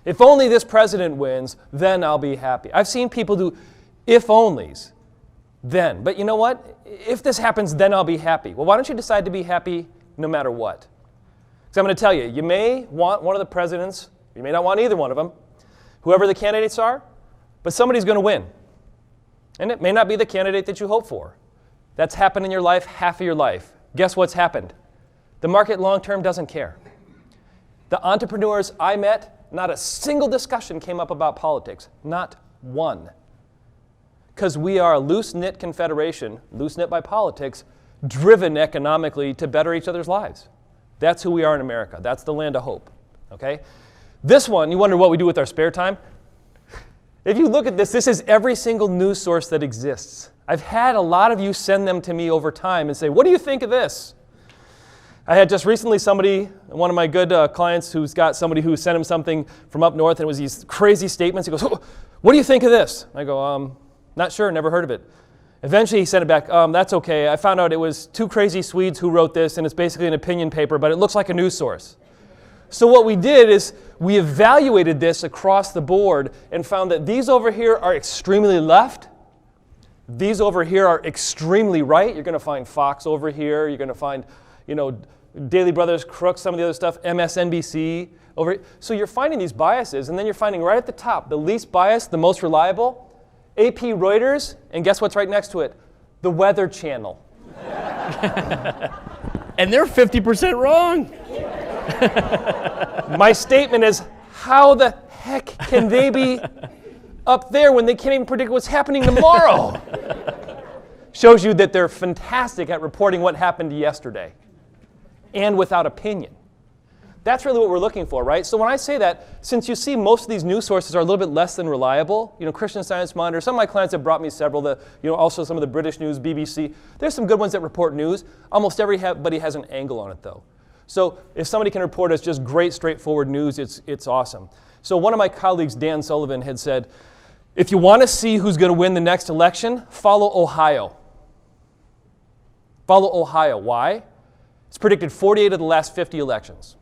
If only this president wins, then I'll be happy. I've seen people do if onlys, then. But you know what? If this happens, then I'll be happy. Well, why don't you decide to be happy no matter what? Because I'm going to tell you, you may want one of the presidents, you may not want either one of them, whoever the candidates are, but somebody's going to win. And it may not be the candidate that you hope for. That's happened in your life, half of your life. Guess what's happened? The market long-term doesn't care. The entrepreneurs I met, not a single discussion came up about politics. Not one. Because we are a loose-knit confederation, loose-knit by politics, driven economically to better each other's lives. That's who we are in America. That's the land of hope. Okay? This one, you wonder what we do with our spare time? If you look at this, this is every single news source that exists. I've had a lot of you send them to me over time and say, what do you think of this? I had just recently somebody, one of my good clients, who's got somebody who sent him something from up north, and it was these crazy statements. He goes, oh, what do you think of this? I go, not sure, never heard of it. Eventually he sent it back, that's okay. I found out it was two crazy Swedes who wrote this, and it's basically an opinion paper, but it looks like a news source. So what we did is we evaluated this across the board and found that these over here are extremely left. These over here are extremely right. You're going to find Fox over here. You're going to find, Daily Brothers, Crooks, some of the other stuff, MSNBC over here. So you're finding these biases, and then you're finding right at the top, the least biased, the most reliable, AP Reuters, and guess what's right next to it? The Weather Channel. And they're 50% wrong. My statement is, how the heck can they be up there when they can't even predict what's happening tomorrow? Shows you that they're fantastic at reporting what happened yesterday and without opinion. That's really what we're looking for, right? So when I say that, since you see most of these news sources are a little bit less than reliable, Christian Science Monitor, some of my clients have brought me several, also some of the British news, BBC. There's some good ones that report news. Almost everybody has an angle on it, though. So if somebody can report us just great, straightforward news, it's awesome. So one of my colleagues, Dan Sullivan, had said, if you want to see who's going to win the next election, follow Ohio. Follow Ohio. Why? It's predicted 48 of the last 50 elections.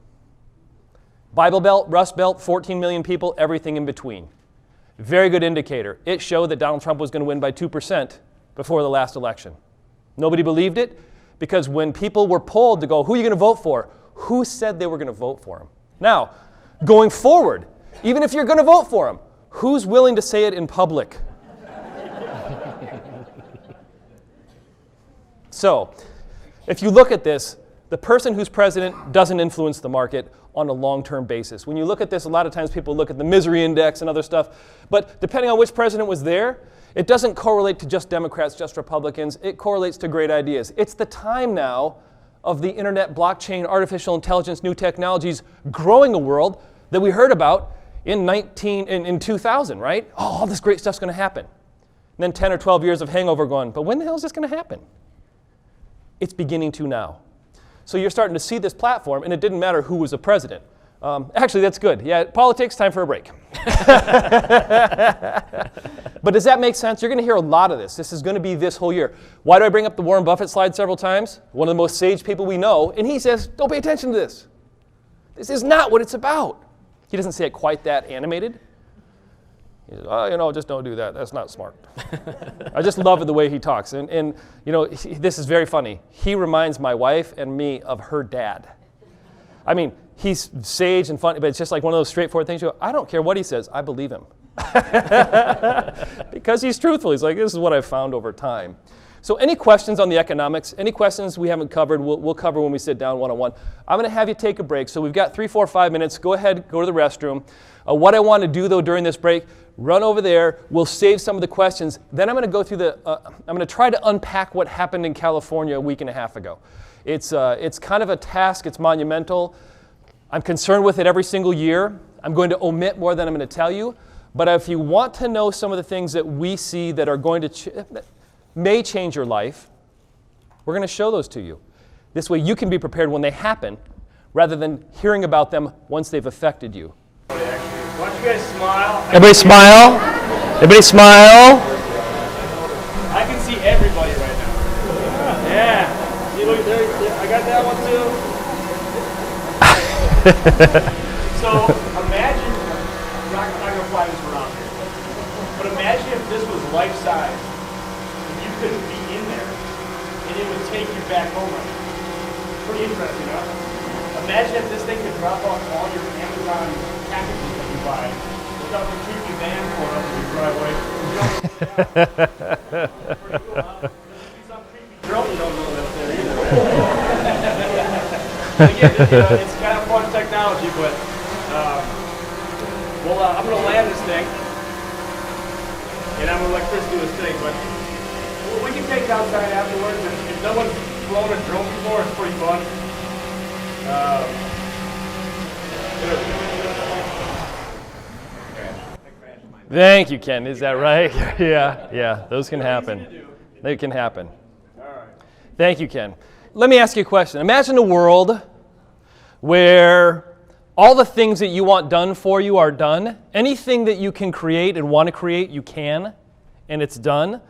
Bible Belt, Rust Belt, 14 million people, everything in between. Very good indicator. It showed that Donald Trump was going to win by 2% before the last election. Nobody believed it because when people were polled to go, who are you going to vote for? Who said they were going to vote for him? Now, going forward, even if you're going to vote for him, who's willing to say it in public? So, if you look at this, the person who's president doesn't influence the market. on a long-term basis. When you look at this, a lot of times people look at the misery index and other stuff, but depending on which president was there, it doesn't correlate to just Democrats, just Republicans. It correlates to great ideas. It's the time now of the internet, blockchain, artificial intelligence, new technologies growing a world that we heard about in 2000, right? Oh, all this great stuff's going to happen. And then 10 or 12 years of hangover going, but when the hell is this going to happen? It's beginning to now. So you're starting to see this platform, and it didn't matter who was the president. Actually, that's good. Yeah, politics, time for a break. But does that make sense? You're going to hear a lot of this. This is going to be this whole year. Why do I bring up the Warren Buffett slide several times? One of the most sage people we know, and he says, don't pay attention to this. This is not what it's about. He doesn't say it quite that animated. He says, oh, just don't do that. That's not smart. I just love the way he talks. And this is very funny. He reminds my wife and me of her dad. I mean, he's sage and funny, but it's just like one of those straightforward things. You go, I don't care what he says. I believe him. Because he's truthful. He's like, this is what I've found over time. So any questions on the economics, any questions we haven't covered, we'll cover when we sit down one-on-one. I'm going to have you take a break. So we've got 3, 4, 5 minutes. Go ahead, go to the restroom. What I want to do, though, during this break, run over there. We'll save some of the questions. Then I'm going to go through I'm going to try to unpack what happened in California a week and a half ago. It's kind of a task. It's monumental. I'm concerned with it every single year. I'm going to omit more than I'm going to tell you. But if you want to know some of the things that we see that are going to may change your life, we're going to show those to you. This way you can be prepared when they happen rather than hearing about them once they've affected you. Why don't you guys smile? Everybody smile. Everybody smile. I can see everybody right now. Yeah. See, look, there, I got that one too. So imagine, I'm not going to fly this around here, but imagine if this was life-size and you could be in there and it would take you back home. Pretty interesting, huh? Imagine if this thing could drop off all your Amazon packages that you buy without the creepy van pulling up in your driveway. Some creepy drone don't know that's there either. Again, it's kind of fun technology, but I'm going to land this thing, and I'm going to let Chris do his thing, but we can take it outside afterwards, and if no one's flown a drone before, it's pretty fun. Thank you, Ken. Is that right? Yeah, those can happen. They can happen. Thank you, Ken. Let me ask you a question. Imagine a world where all the things that you want done for you are done. Anything that you can create and want to create, you can, and it's done.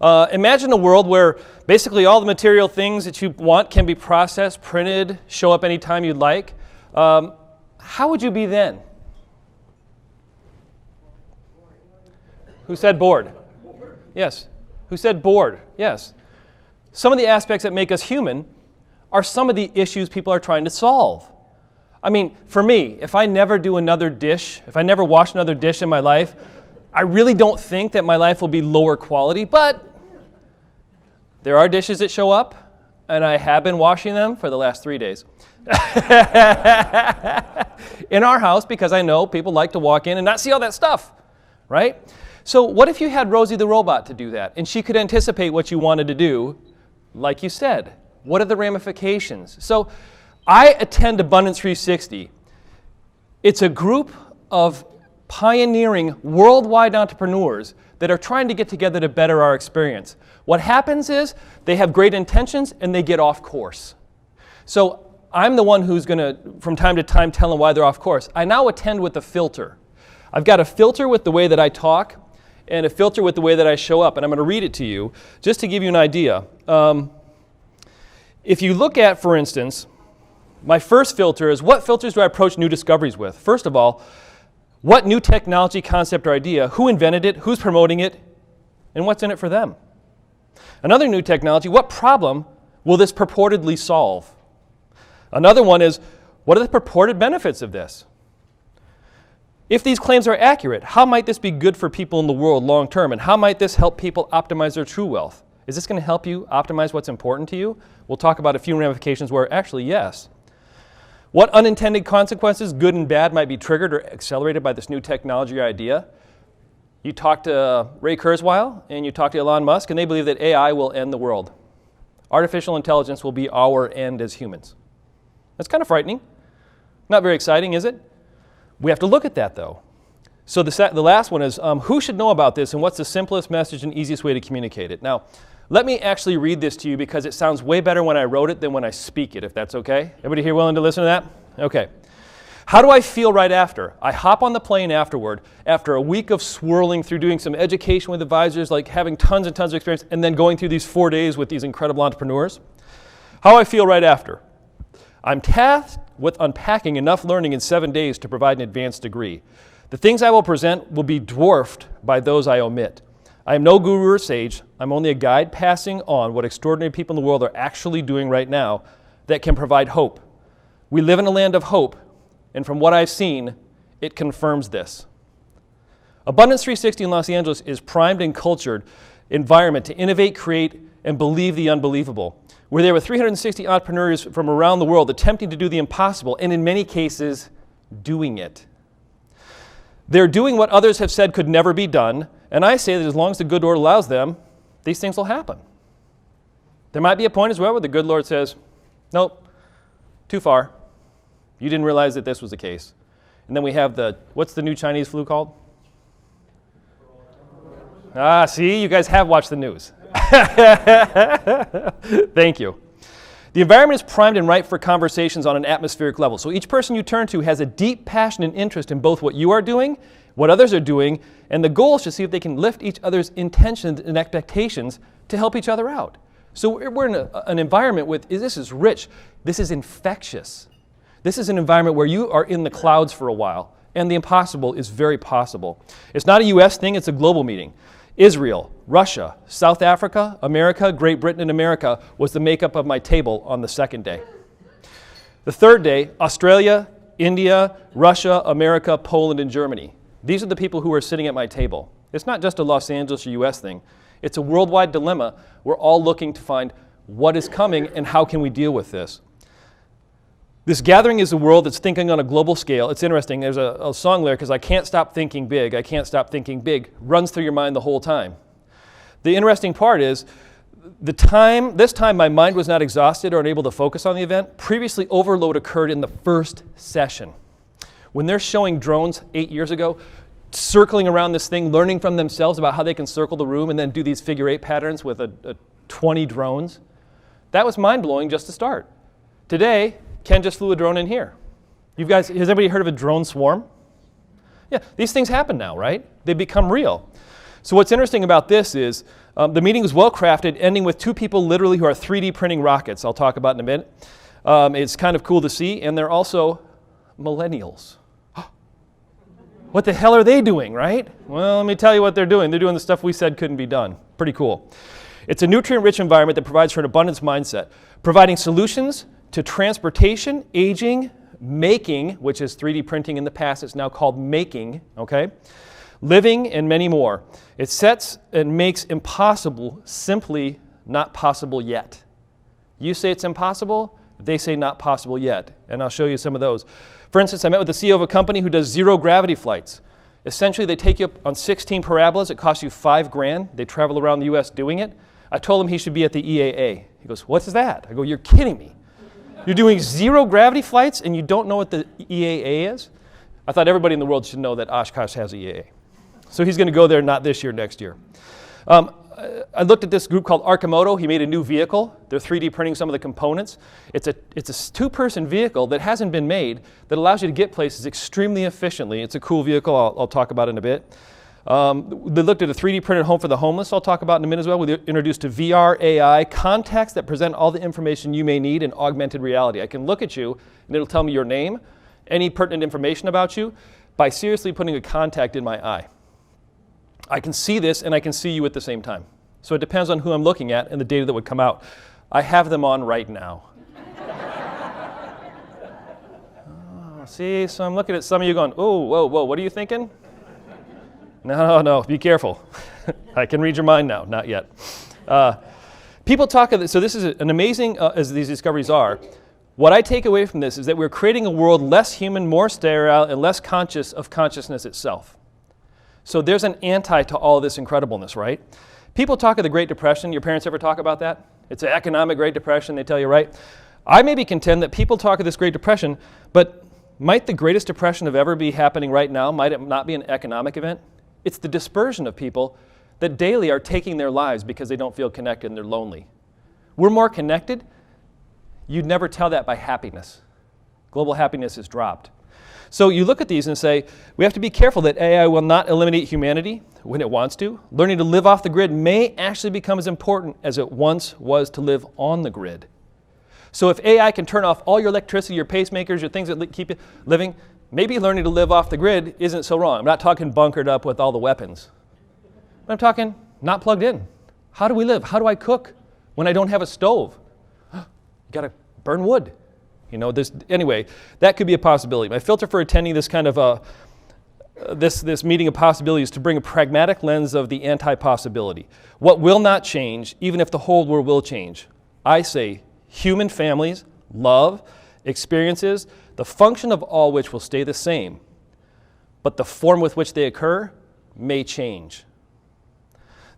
Imagine a world where basically all the material things that you want can be processed, printed, show up anytime you'd like. How would you be then? Who said bored? Yes. Who said bored? Yes. Some of the aspects that make us human are some of the issues people are trying to solve. I mean, for me, if I never do another dish, if I never wash another dish in my life, I really don't think that my life will be lower quality, but there are dishes that show up, and I have been washing them for the last 3 days. In our house, because I know people like to walk in and not see all that stuff, right? So what if you had Rosie the robot to do that, and she could anticipate what you wanted to do, like you said? What are the ramifications? So I attend Abundance 360. It's a group of pioneering worldwide entrepreneurs that are trying to get together to better our experience. What happens is they have great intentions and they get off course. So I'm the one who's going to, from time to time, tell them why they're off course. I now attend with a filter. I've got a filter with the way that I talk and a filter with the way that I show up, and I'm going to read it to you just to give you an idea. If you look at, for instance, my first filter is what filters do I approach new discoveries with? First of all, what new technology, concept, or idea, who invented it, who's promoting it, and what's in it for them? Another new technology, what problem will this purportedly solve? Another one is, what are the purported benefits of this? If these claims are accurate, how might this be good for people in the world long term, and how might this help people optimize their true wealth? Is this going to help you optimize what's important to you? We'll talk about a few ramifications where actually, yes. What unintended consequences, good and bad, might be triggered or accelerated by this new technology or idea? You talk to Ray Kurzweil and you talk to Elon Musk, and they believe that AI will end the world. Artificial intelligence will be our end as humans. That's kind of frightening. Not very exciting, is it? We have to look at that, though. So the last one is, who should know about this, and what's the simplest message and easiest way to communicate it? Now, let me actually read this to you because it sounds way better when I wrote it than when I speak it, if that's okay. Everybody here willing to listen to that? Okay. How do I feel right after? I hop on the plane afterward, after a week of swirling through doing some education with advisors, like having tons and tons of experience, and then going through these 4 days with these incredible entrepreneurs. How do I feel right after? I'm tasked with unpacking enough learning in 7 days to provide an advanced degree. The things I will present will be dwarfed by those I omit. I am no guru or sage. I'm only a guide passing on what extraordinary people in the world are actually doing right now that can provide hope. We live in a land of hope, and from what I've seen, it confirms this. Abundance 360 in Los Angeles is primed and cultured environment to innovate, create, and believe the unbelievable. We're there with 360 entrepreneurs from around the world attempting to do the impossible, and in many cases, doing it. They're doing what others have said could never be done, and I say that as long as the good Lord allows them, these things will happen. There might be a point as well where the good Lord says, nope, too far. You didn't realize that this was the case. And then we have what's the new Chinese flu called? See, you guys have watched the news. Thank you. The environment is primed and ripe for conversations on an atmospheric level. So each person you turn to has a deep passion and interest in both what you are doing, what others are doing, and the goal is to see if they can lift each other's intentions and expectations to help each other out. So we're in an environment this is rich, this is infectious. This is an environment where you are in the clouds for a while, and the impossible is very possible. It's not a US thing, it's a global meeting. Israel, Russia, South Africa, America, Great Britain, and America was the makeup of my table on the second day. The third day, Australia, India, Russia, America, Poland, and Germany. These are the people who are sitting at my table. It's not just a Los Angeles or US thing. It's a worldwide dilemma. We're all looking to find what is coming and how can we deal with this. This gathering is a world that's thinking on a global scale. It's interesting. There's a song lyric, because I can't stop thinking big. I can't stop thinking big. Runs through your mind the whole time. The interesting part is, this time my mind was not exhausted or unable to focus on the event. Previously, overload occurred in the first session. When they're showing drones 8 years ago, circling around this thing, learning from themselves about how they can circle the room and then do these figure 8 patterns with 20 drones, that was mind-blowing just to start. Today, Ken just flew a drone in here. Has anybody heard of a drone swarm? Yeah, these things happen now, right? They become real. So what's interesting about this is the meeting was well crafted, ending with 2 people literally who are 3D printing rockets. I'll talk about in a minute. It's kind of cool to see, and they're also millennials. What the hell are they doing, right? Well, let me tell you what they're doing. They're doing the stuff we said couldn't be done. Pretty cool. It's a nutrient-rich environment that provides for an abundance mindset, providing solutions to transportation, aging, making, which is 3D printing in the past, it's now called making, okay? Living, and many more. It sets and makes impossible simply not possible yet. You say it's impossible, they say not possible yet, and I'll show you some of those. For instance, I met with the CEO of a company who does zero gravity flights. Essentially, they take you up on 16 parabolas. It costs you $5,000. They travel around the US doing it. I told him he should be at the EAA. He goes, what's that? I go, you're kidding me. You're doing zero gravity flights and you don't know what the EAA is? I thought everybody in the world should know that Oshkosh has an EAA. So he's going to go there not this year, next year. I looked at this group called Arcimoto. He made a new vehicle. They're 3D printing some of the components. It's a 2-person vehicle that hasn't been made that allows you to get places extremely efficiently. It's a cool vehicle. I'll talk about it in a bit. They looked at a 3D printed home for the homeless. I'll talk about in a minute as well. We introduced to VR, AI, contacts that present all the information you may need in augmented reality. I can look at you and it'll tell me your name, any pertinent information about you, by seriously putting a contact in my eye. I can see this and I can see you at the same time. So it depends on who I'm looking at and the data that would come out. I have them on right now. See, so I'm looking at some of you going, oh, whoa, what are you thinking? No, be careful. I can read your mind now, not yet. People talk of this, so this is an amazing, as these discoveries are, What I take away from this is that we're creating a world less human, more sterile, and less conscious of consciousness itself. So there's an anti to all this incredibleness, right? People talk of the Great Depression. Your parents ever talk about that? It's an economic Great Depression, they tell you, right? I maybe contend that people talk of this Great Depression, but might the greatest depression of ever be happening right now? Might it not be an economic event? It's the dispersion of people that daily are taking their lives because they don't feel connected and they're lonely. We're more connected. You'd never tell that by happiness. Global happiness has dropped. So you look at these and say, we have to be careful that AI will not eliminate humanity when it wants to. Learning to live off the grid may actually become as important as it once was to live on the grid. So if AI can turn off all your electricity, your pacemakers, your things that keep you living, maybe learning to live off the grid isn't so wrong. I'm not talking bunkered up with all the weapons. But I'm talking not plugged in. How do we live? How do I cook when I don't have a stove? You got to burn wood. You know, anyway, that could be a possibility. My filter for attending this kind of this meeting of possibilities is to bring a pragmatic lens of the anti-possibility. What will not change, even if the whole world will change? I say human families, love, experiences, the function of all which will stay the same, but the form with which they occur may change.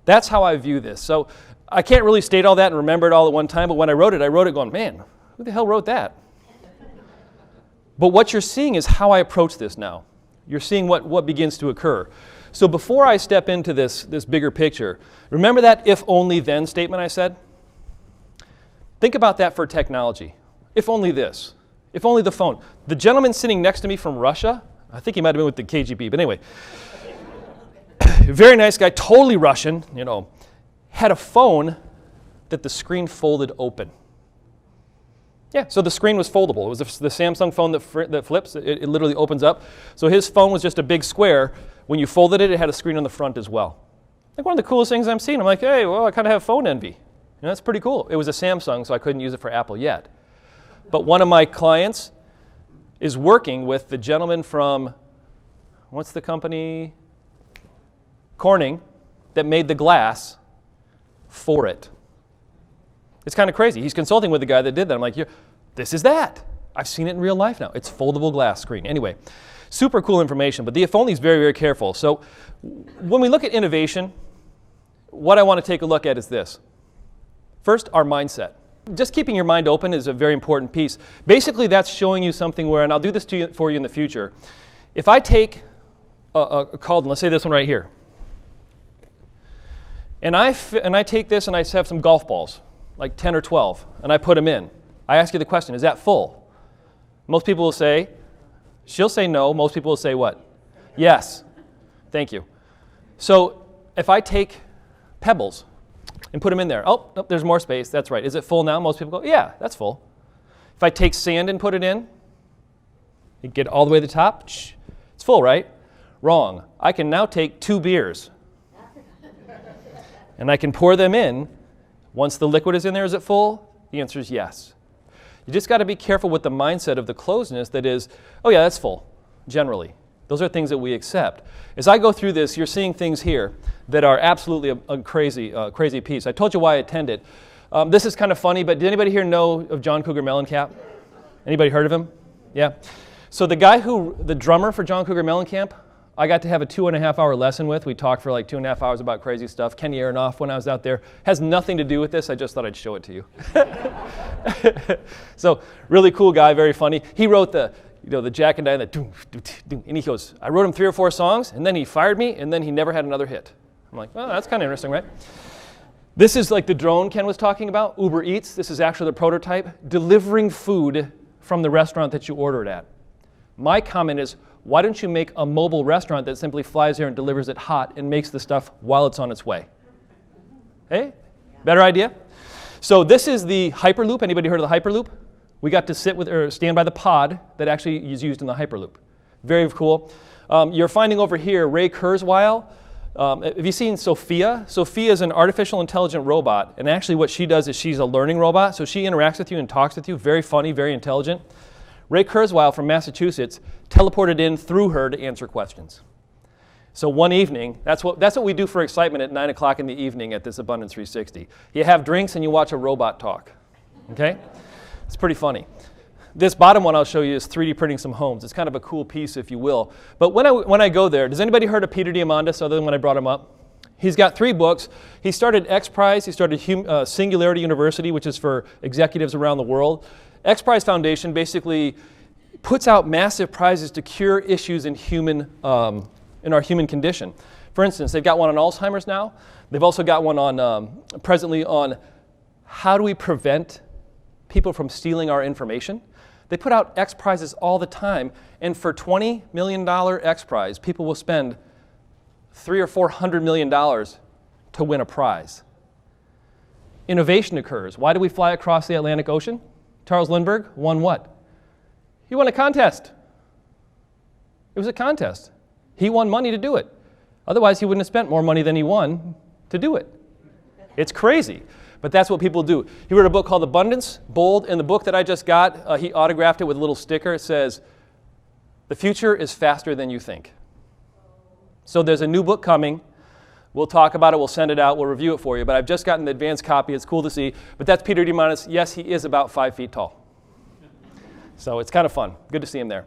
That's how I view this. So I can't really state all that and remember it all at one time, but when I wrote it going, man, who the hell wrote that? But what you're seeing is how I approach this now. You're seeing what begins to occur. So before I step into this bigger picture, remember that if only then statement I said? Think about that for technology. If only this. If only the phone. The gentleman sitting next to me from Russia, I think he might have been with the KGB, but anyway, very nice guy, totally Russian, you know, had a phone that the screen folded open. Yeah, so the screen was foldable. It was the Samsung phone that flips. It literally opens up. So his phone was just a big square. When you folded it, it had a screen on the front as well. Like one of the coolest things I'm seeing. I'm like, hey, well, I kind of have phone envy. You know, that's pretty cool. It was a Samsung, so I couldn't use it for Apple yet. But one of my clients is working with the gentleman from, what's the company? Corning, that made the glass for it. It's kind of crazy. He's consulting with the guy that did that. I'm like, this is that. I've seen it in real life now. It's foldable glass screen. Anyway, super cool information, but the if only is very, very careful. So when we look at innovation, what I want to take a look at is this. First, our mindset. Just keeping your mind open is a very important piece. Basically, that's showing you something where, and I'll do this for you in the future. If I take a cauldron, let's say this one right here, and I take this and I have some golf balls, like 10 or 12, and I put them in. I ask you the question, is that full? Most people will say, she'll say no. Most people will say what? Yes. Thank you. So if I take pebbles and put them in there, oh, nope, there's more space. That's right. Is it full now? Most people go, yeah, that's full. If I take sand and put it in, you get all the way to the top, it's full, right? Wrong. I can now take 2 beers and I can pour them in. Once the liquid is in there, is it full? The answer is yes. You just got to be careful with the mindset of the closedness that is, oh yeah, that's full, generally. Those are things that we accept. As I go through this, you're seeing things here that are absolutely a crazy piece. I told you why I attended. This is kind of funny, but did anybody here know of John Cougar Mellencamp? Anybody heard of him? Yeah. So the drummer for John Cougar Mellencamp, I got to have a 2.5-hour lesson with. We talked for like 2.5 hours about crazy stuff. Kenny Aronoff, when I was out there, has nothing to do with this. I just thought I'd show it to you. So really cool guy, very funny. He wrote the Jack and Diane, and he goes, I wrote him 3 or 4 songs, and then he fired me, and then he never had another hit. I'm like, well, that's kind of interesting, right? This is like the drone Ken was talking about, Uber Eats. This is actually the prototype, delivering food from the restaurant that you ordered at. My comment is, why don't you make a mobile restaurant that simply flies there and delivers it hot and makes the stuff while it's on its way? Hey, better idea? So this is the Hyperloop. Anybody heard of the Hyperloop? We got to stand by the pod that actually is used in the Hyperloop. Very cool. You're finding over here Ray Kurzweil. Have you seen Sophia? Sophia is an artificial intelligent robot, and actually what she does is she's a learning robot, so she interacts with you and talks with you. Very funny, very intelligent. Ray Kurzweil from Massachusetts teleported in through her to answer questions. So one evening, that's what we do for excitement at 9 o'clock in the evening at this Abundance 360. You have drinks and you watch a robot talk. Okay? It's pretty funny. This bottom one I'll show you is 3D printing some homes. It's kind of a cool piece, if you will. But when I go there, does anybody heard of Peter Diamantes other than when I brought him up? He's got 3 books. He started X Prize. He started Singularity University, which is for executives around the world. X Prize Foundation basically puts out massive prizes to cure issues in our human condition. For instance, they've got one on Alzheimer's now. They've also got one on presently on how do we prevent people from stealing our information. They put out X Prizes all the time, and for $20 million X Prize, people will spend $300 or $400 million to win a prize. Innovation occurs. Why do we fly across the Atlantic Ocean? Charles Lindbergh won what? He won a contest. It was a contest. He won money to do it. Otherwise, he wouldn't have spent more money than he won to do it. It's crazy, but that's what people do. He wrote a book called Abundance, Bold. In the book that I just got, he autographed it with a little sticker. It says, "The future is faster than you think." So there's a new book coming. We'll talk about it. We'll send it out. We'll review it for you. But I've just gotten the advanced copy. It's cool to see. But that's Peter Diamantes. Yes, he is about 5 feet tall. So it's kind of fun. Good to see him there.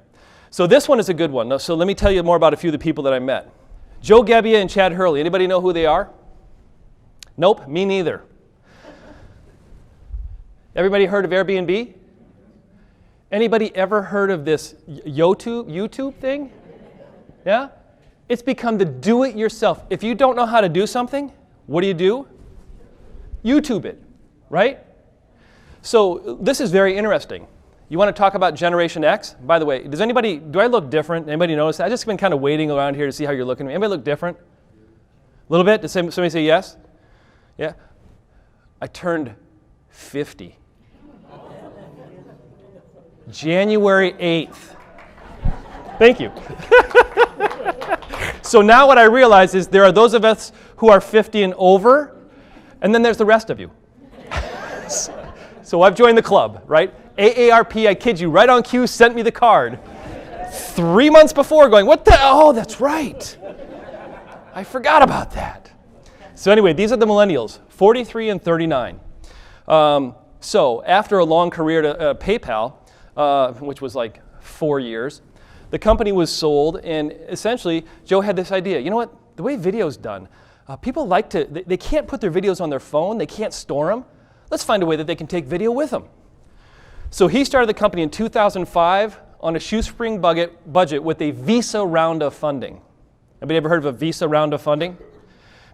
So this one is a good one. So let me tell you more about a few of the people that I met. Gebbia and Chad Hurley. Anybody know who they are? Nope, me neither. Everybody heard of Airbnb? Anybody ever heard of this YouTube thing? Yeah? It's become the do-it-yourself. If you don't know how to do something, what do? YouTube it, right? So this is very interesting. You want to talk about Generation X? By the way, do I look different? Anybody notice that? I've just been kind of waiting around here to see how you're looking at me. Anybody look different? A little bit? Did somebody say yes? Yeah? I turned 50. January 8th. Thank you. So now what I realize is there are those of us who are 50 and over, and then there's the rest of you. So I've joined the club, right? AARP, I kid you, right on cue, sent me the card 3 months before going, oh, that's right. I forgot about that. So anyway, these are the millennials, 43 and 39. So after a long career to PayPal, which was like 4 years, the company was sold, and essentially Joe had this idea. You know what? The way video's done, people like to, they can't put their videos on their phone, they can't store them. Let's find a way that they can take video with them. So he started the company in 2005 on a shoestring budget with a Visa round of funding. Anybody ever heard of a Visa round of funding?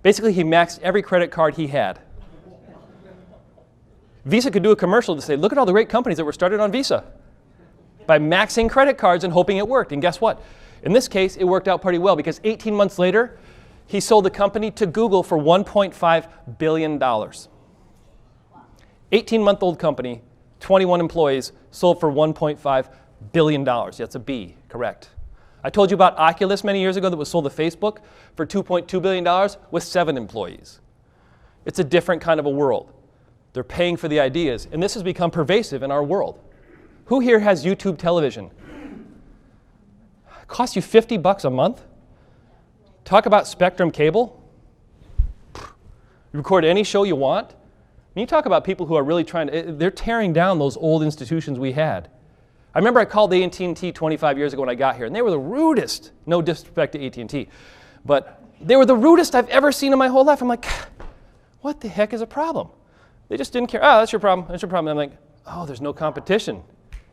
Basically, he maxed every credit card he had. Visa could do a commercial to say, look at all the great companies that were started on Visa by maxing credit cards and hoping it worked. And guess what? In this case, it worked out pretty well because 18 months later, he sold the company to Google for $1.5 billion. 18-month-old company, 21 employees, sold for $1.5 billion. That's a B, correct. I told you about Oculus many years ago that was sold to Facebook for $2.2 billion with 7 employees. It's a different kind of a world. They're paying for the ideas, and this has become pervasive in our world. Who here has YouTube television? It costs you $50 a month? Talk about Spectrum cable. You record any show you want. And you talk about people who are really they're tearing down those old institutions we had. I remember I called AT&T 25 years ago when I got here, and they were the rudest, no disrespect to AT&T, but they were the rudest I've ever seen in my whole life. I'm like, what the heck is a problem? They just didn't care. Oh, that's your problem, that's your problem. And I'm like, oh, there's no competition.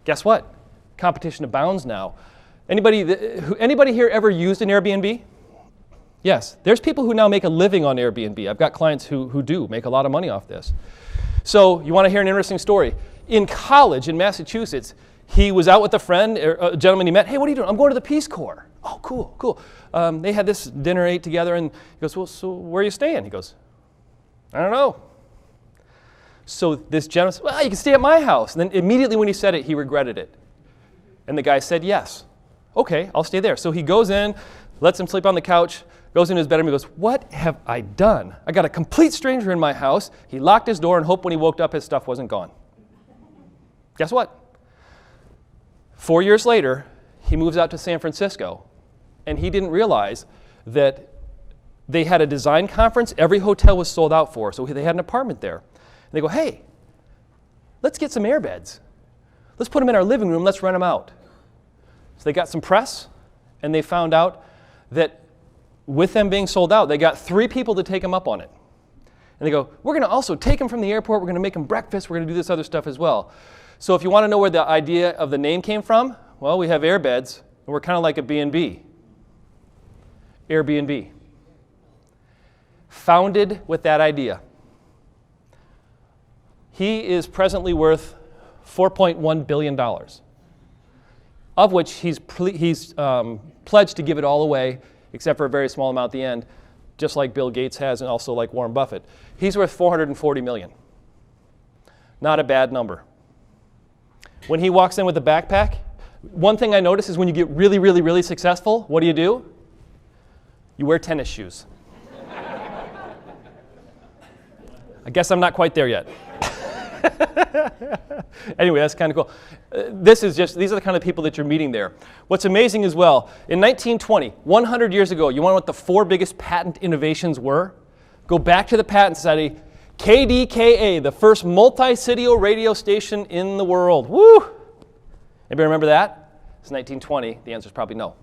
Guess what? Competition abounds now. Anybody here ever used an Airbnb? Yes, there's people who now make a living on Airbnb. I've got clients who do make a lot of money off this. So you want to hear an interesting story? In college in Massachusetts, he was out with a friend, a gentleman he met. Hey, what are you doing? I'm going to the Peace Corps. Oh, cool, cool. They had this dinner, ate together, and he goes, well, so where are you staying? He goes, I don't know. So this gentleman said, well, you can stay at my house. And then immediately when he said it, he regretted it. And the guy said, yes. Okay, I'll stay there. So he goes in, lets him sleep on the couch, goes into his bedroom, he goes, what have I done? I got a complete stranger in my house. He locked his door and hoped when he woke up his stuff wasn't gone. Guess what? 4 years later, he moves out to San Francisco, and he didn't realize that they had a design conference every hotel was sold out for, so they had an apartment there. And they go, hey, let's get some airbeds. Let's put them in our living room, let's rent them out. So they got some press, and they found out that with them being sold out, they got 3 people to take them up on it. And they go, we're going to also take them from the airport, we're going to make them breakfast, we're going to do this other stuff as well. So if you want to know where the idea of the name came from, well, we have airbeds, and we're kind of like a B&B. Airbnb. Founded with that idea. He is presently worth $4.1 billion, of which he's pledged to give it all away, except for a very small amount at the end, just like Bill Gates has and also like Warren Buffett. He's worth $440 million. Not a bad number. When he walks in with a backpack, one thing I notice is when you get really, really, really successful, what do? You wear tennis shoes. I guess I'm not quite there yet. Anyway, that's kind of cool. These are the kind of people that you're meeting there. What's amazing as well, in 1920, 100 years ago, you want to know what the 4 biggest patent innovations were? Go back to the Patent Society. KDKA, the first multi-city radio station in the world. Woo! Anybody remember that? It's 1920. The answer is probably no.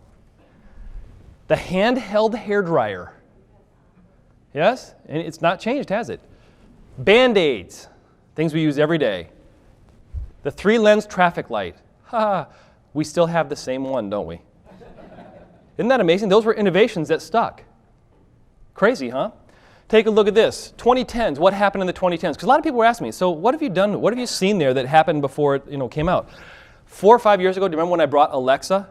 The handheld hairdryer. Yes? And it's not changed, has it? Band-Aids. Things we use every day. The 3-lens traffic light. Ha! We still have the same one, don't we? Isn't that amazing? Those were innovations that stuck. Crazy, huh? Take a look at this. 2010s. What happened in the 2010s? Because a lot of people were asking me, so what have you done? What have you seen there that happened before it came out? 4 or 5 years ago, do you remember when I brought Alexa?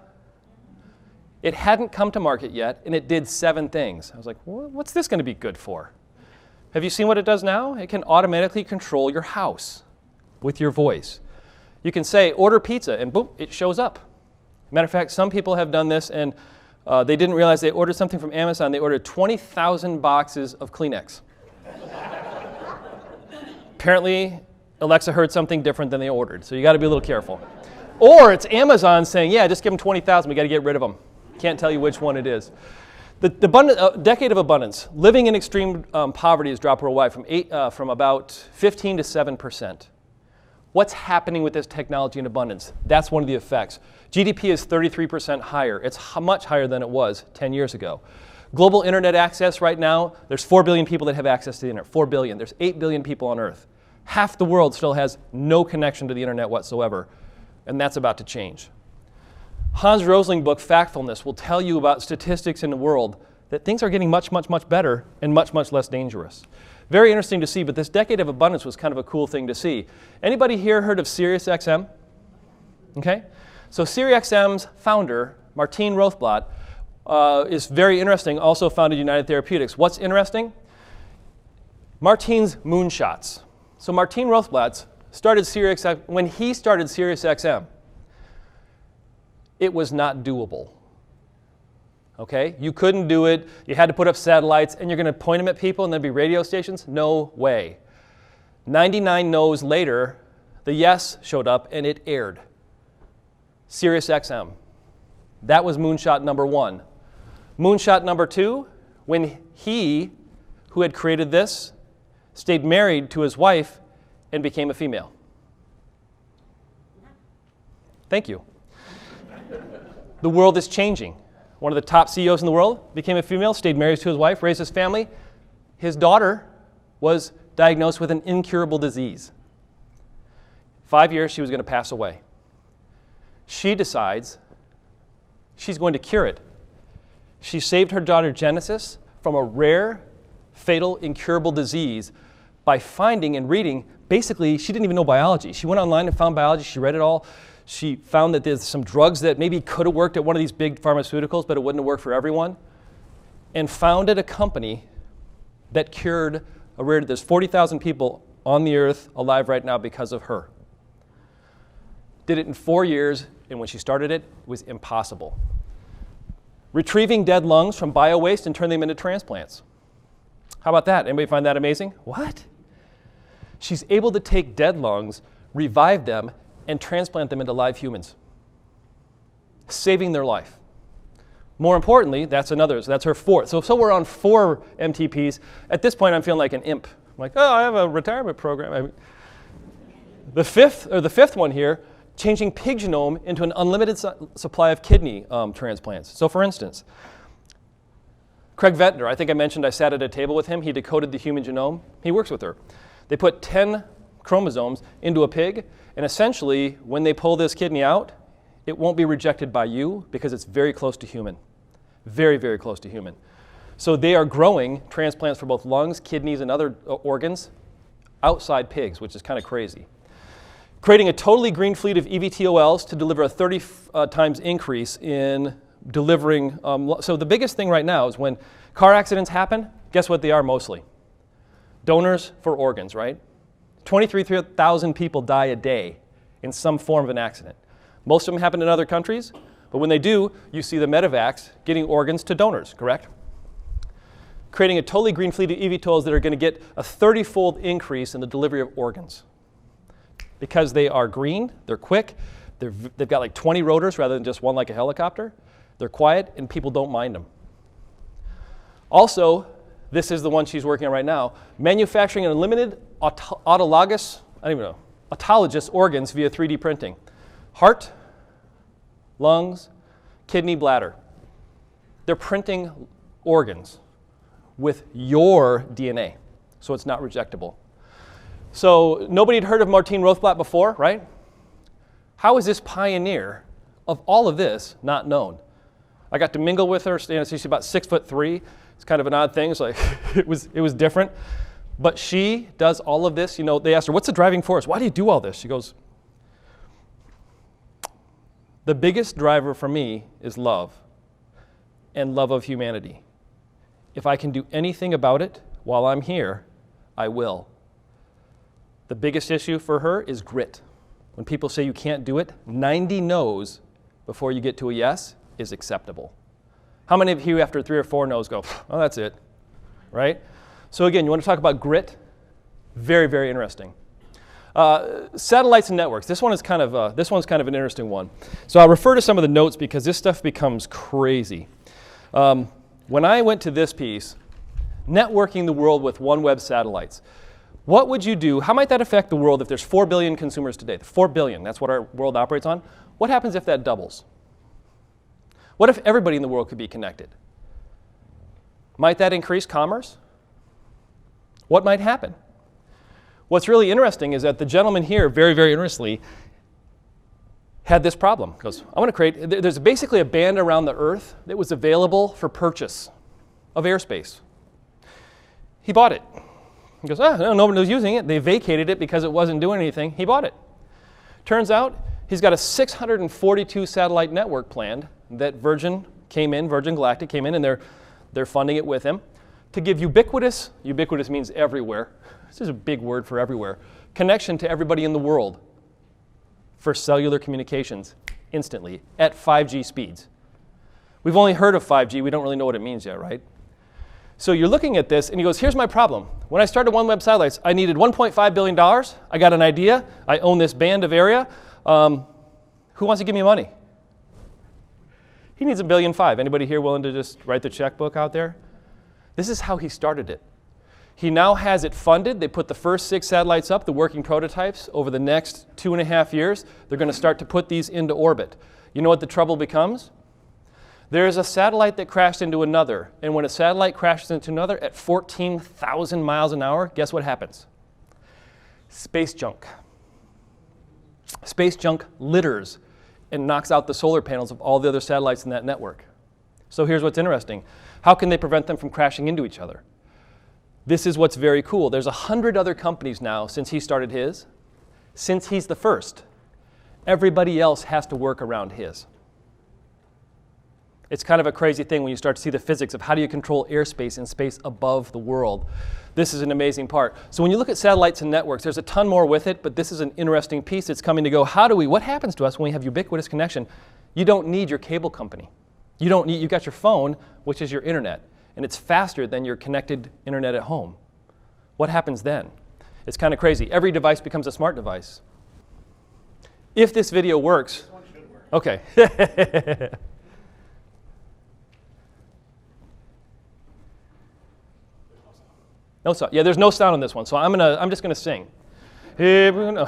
It hadn't come to market yet, and it did 7 things. I was like, what's this going to be good for? Have you seen what it does now? It can automatically control your house with your voice. You can say, order pizza, and boom, it shows up. Matter of fact, some people have done this, and they didn't realize they ordered something from Amazon. They ordered 20,000 boxes of Kleenex. Apparently, Alexa heard something different than they ordered, so you got to be a little careful. Or it's Amazon saying, yeah, just give them 20,000. We got to get rid of them. Can't tell you which one it is. The decade of abundance. Living in extreme poverty has dropped worldwide from about 15 to 7%. What's happening with this technology and abundance? That's one of the effects. GDP is 33% higher. It's much higher than it was 10 years ago. Global internet access right now, there's 4 billion people that have access to the internet. 4 billion. There's 8 billion people on Earth. Half the world still has no connection to the internet whatsoever, and that's about to change. Hans Rosling's book, Factfulness, will tell you about statistics in the world that things are getting much, much, much better and much, much less dangerous. Very interesting to see, but this decade of abundance was kind of a cool thing to see. Anybody here heard of Sirius XM? Okay. So Sirius XM's founder, Martine Rothblatt, is very interesting, also founded United Therapeutics. What's interesting? Martine's Moonshots. So Martine Rothblatt started Sirius XM. When he started Sirius XM, it was not doable. Okay? You couldn't do it. You had to put up satellites, and you're going to point them at people, and there'd be radio stations? No way. 99 no's later, the yes showed up, and it aired. Sirius XM. That was moonshot number 1. Moonshot number 2, when he, who had created this, stayed married to his wife and became a female. Thank you. The world is changing. One of the top CEOs in the world became a female, stayed married to his wife, raised his family. His daughter was diagnosed with an incurable disease. 5 years, she was going to pass away. She decides she's going to cure it. She saved her daughter Genesis from a rare, fatal, incurable disease by finding and reading. Basically, she didn't even know biology. She went online and found biology. She read it all. She found that there's some drugs that maybe could have worked at one of these big pharmaceuticals, but it wouldn't have worked for everyone, and founded a company that cured a rare. There's 40,000 people on the earth alive right now because of her. Did it in 4 years, and when she started it, it was impossible. Retrieving dead lungs from bio-waste and turning them into transplants. How about that? Anybody find that amazing? What? She's able to take dead lungs, revive them, and transplant them into live humans, saving their life. More importantly, that's her 4th. So we're on 4 MTPs. At this point, I'm feeling like an imp. I'm like, oh, I have a retirement program. The fifth one here changing pig genome into an unlimited supply of kidney transplants. So for instance, Craig Ventnor, I think I mentioned I sat at a table with him. He decoded the human genome. He works with her. They put 10 chromosomes into a pig, and essentially, when they pull this kidney out, it won't be rejected by you because it's very close to human. Very, very close to human. So they are growing transplants for both lungs, kidneys, and other organs outside pigs, which is kind of crazy. Creating a totally green fleet of EVTOLs to deliver a 30 times increase in delivering. So the biggest thing right now is when car accidents happen, guess what they are mostly? Donors for organs, right? 23,000 people die a day in some form of an accident. Most of them happen in other countries, but when they do, you see the medevacs getting organs to donors, correct? Creating a totally green fleet of EVTOLs that are going to get a 30-fold increase in the delivery of organs. Because they are green, they're quick, they've got like 20 rotors rather than just one like a helicopter, they're quiet, and people don't mind them. Also, this is the one she's working on right now, manufacturing unlimited autologous organs via 3D printing. Heart, lungs, kidney, bladder. They're printing organs with your DNA, so it's not rejectable. So nobody had heard of Martine Rothblatt before, right? How is this pioneer of all of this not known? I got to mingle with her. She's about 6'3". It's kind of an odd thing. It's like it was different. But she does all of this. You know, they asked her, "What's the driving force? Why do you do all this?" She goes, "The biggest driver for me is love, and love of humanity. If I can do anything about it while I'm here, I will." The biggest issue for her is grit. When people say you can't do it, 90 no's before you get to a yes is acceptable. How many of you after 3 or 4 no's go, "Oh, that's it," right? So again, you want to talk about grit? Very, very interesting. Satellites and networks. This one's kind of an interesting one. So I'll refer to some of the notes because this stuff becomes crazy. When I went to this piece, networking the world with OneWeb satellites. What would you do? How might that affect the world if there's 4 billion consumers today? 4 billion, that's what our world operates on. What happens if that doubles? What if everybody in the world could be connected? Might that increase commerce? What might happen? What's really interesting is that the gentleman here, very, very interestingly, had this problem. He goes, "I want to create," there's basically a band around the Earth that was available for purchase of airspace. He bought it. He goes, "Oh, no, nobody was using it. They vacated it because it wasn't doing anything." He bought it. Turns out he's got a 642 satellite network planned that Virgin Galactic came in, and they're funding it with him to give ubiquitous means everywhere. This is a big word for everywhere. Connection to everybody in the world for cellular communications instantly at 5G speeds. We've only heard of 5G. We don't really know what it means yet, right? So you're looking at this, and he goes, "Here's my problem. When I started OneWeb Satellites, I needed $1.5 billion. I got an idea. I own this band of area. Who wants to give me money?" He needs $1.5 billion. Anybody here willing to just write the checkbook out there? This is how he started it. He now has it funded. They put the first 6 satellites up, the working prototypes. Over the next 2.5 years, they're going to start to put these into orbit. You know what the trouble becomes? There is a satellite that crashed into another, and when a satellite crashes into another at 14,000 miles an hour, guess what happens? Space junk. Space junk litters and knocks out the solar panels of all the other satellites in that network. So here's what's interesting. How can they prevent them from crashing into each other? This is what's very cool. There's 100 other companies now since he started his. Since he's the first, everybody else has to work around his. It's kind of a crazy thing when you start to see the physics of how do you control airspace and space above the world. This is an amazing part. So when you look at satellites and networks, there's a ton more with it, but this is an interesting piece that's coming to go. What happens to us when we have ubiquitous connection? You don't need your cable company. You got your phone, which is your internet, and it's faster than your connected internet at home. What happens then? It's kind of crazy. Every device becomes a smart device. If this video works. This one should work. Okay. No sound. Yeah, there's no sound on this one, so I'm just gonna sing. Here we go.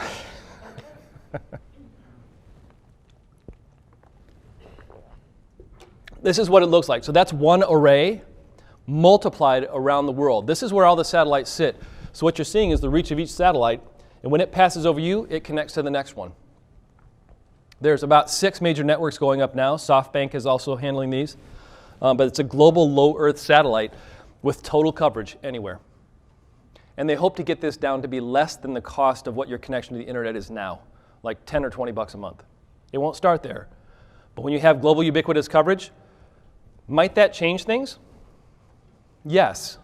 This is what it looks like. So that's one array multiplied around the world. This is where all the satellites sit. So what you're seeing is the reach of each satellite, and when it passes over you, it connects to the next one. There's about 6 major networks going up now. SoftBank is also handling these. But it's a global low Earth satellite with total coverage anywhere. And they hope to get this down to be less than the cost of what your connection to the internet is now, like 10 or 20 bucks a month. It won't start there. But when you have global ubiquitous coverage, might that change things? Yes.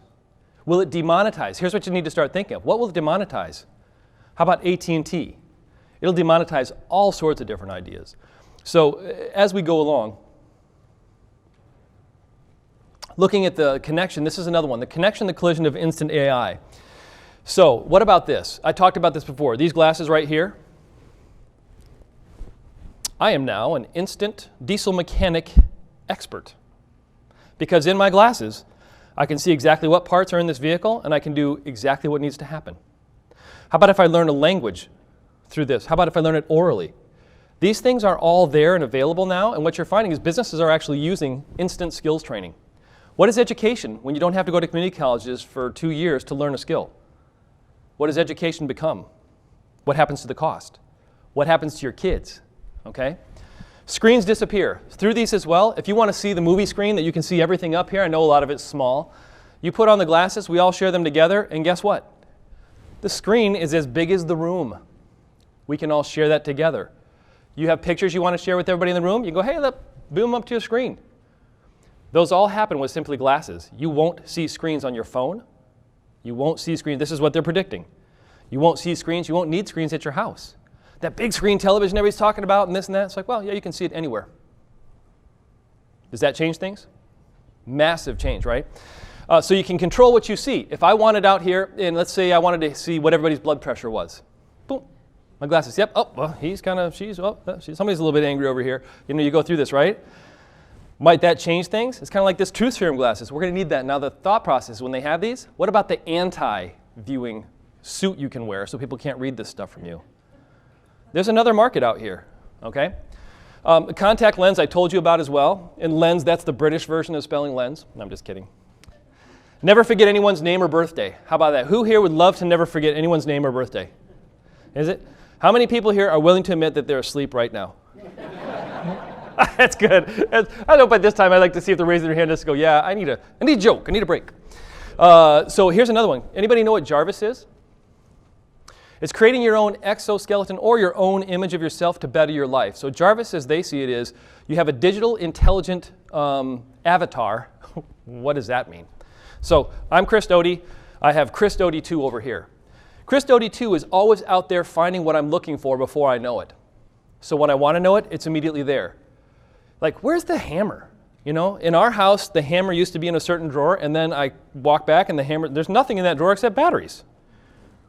Will it demonetize? Here's what you need to start thinking of. What will it demonetize? How about AT&T? It'll demonetize all sorts of different ideas. So as we go along, looking at the connection, this is another one. The connection, the collision of instant AI. So what about this? I talked about this before. These glasses right here. I am now an instant diesel mechanic expert. Because in my glasses, I can see exactly what parts are in this vehicle, and I can do exactly what needs to happen. How about if I learn a language through this? How about if I learn it orally? These things are all there and available now, and what you're finding is businesses are actually using instant skills training. What is education when you don't have to go to community colleges for 2 years to learn a skill? What does education become? What happens to the cost? What happens to your kids? Okay? Screens disappear. Through these as well, if you want to see the movie screen that you can see everything up here, I know a lot of it's small, you put on the glasses, we all share them together, and guess what? The screen is as big as the room. We can all share that together. You have pictures you want to share with everybody in the room, you go, hey, look, boom up to your screen. Those all happen with simply glasses. You won't see screens on your phone. You won't see screens. This is what they're predicting. You won't see screens. You won't need screens at your house. That big screen television everybody's talking about and this and that, it's like, well, yeah, you can see it anywhere. Does that change things? Massive change, right? So you can control what you see. If I wanted out here, and let's say I wanted to see what everybody's blood pressure was. Boom. My glasses, yep, oh, well, somebody's a little bit angry over here. You know, you go through this, right? Might that change things? It's kind of like this truth serum glasses. We're going to need that. Now the thought process, when they have these, what about the anti-viewing suit you can wear so people can't read this stuff from you? There's another market out here, okay? Contact lens I told you about as well. And lens, that's the British version of spelling lens. No, I'm just kidding. Never forget anyone's name or birthday. How about that? Who here would love to never forget anyone's name or birthday? Is it? How many people here are willing to admit that they're asleep right now? That's good. I know by this time I'd like to see if they're raising their hand just to go, yeah, I need a joke. I need a break. So here's another one. Anybody know what Jarvis is? It's creating your own exoskeleton or your own image of yourself to better your life. So Jarvis, as they see it, is you have a digital intelligent avatar. What does that mean? So I'm Chris Doughty. I have Chris Doughty 2 over here. Chris Doughty 2 is always out there finding what I'm looking for before I know it. So when I want to know it, it's immediately there. Like, where's the hammer? You know, in our house, the hammer used to be in a certain drawer, and then I walk back and the hammer, there's nothing in that drawer except batteries.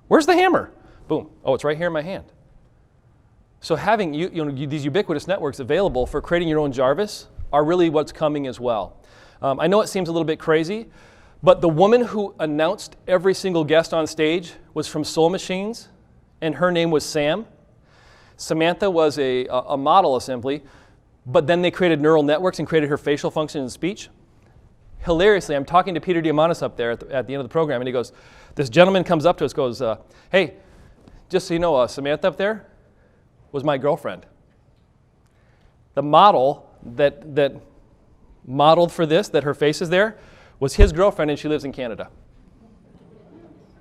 Where's the hammer? Boom. Oh, it's right here in my hand. So having these ubiquitous networks available for creating your own Jarvis are really what's coming as well. I know it seems a little bit crazy, but the woman who announced every single guest on stage was from Soul Machines, and her name was Sam. Samantha was a model assembly, but then they created neural networks and created her facial function and speech. Hilariously, I'm talking to Peter Diamantes up there at the end of the program, and he goes, this gentleman comes up to us, goes, hey, just so you know, Samantha up there was my girlfriend. The model that modeled for this, that her face is there, was his girlfriend, and she lives in Canada.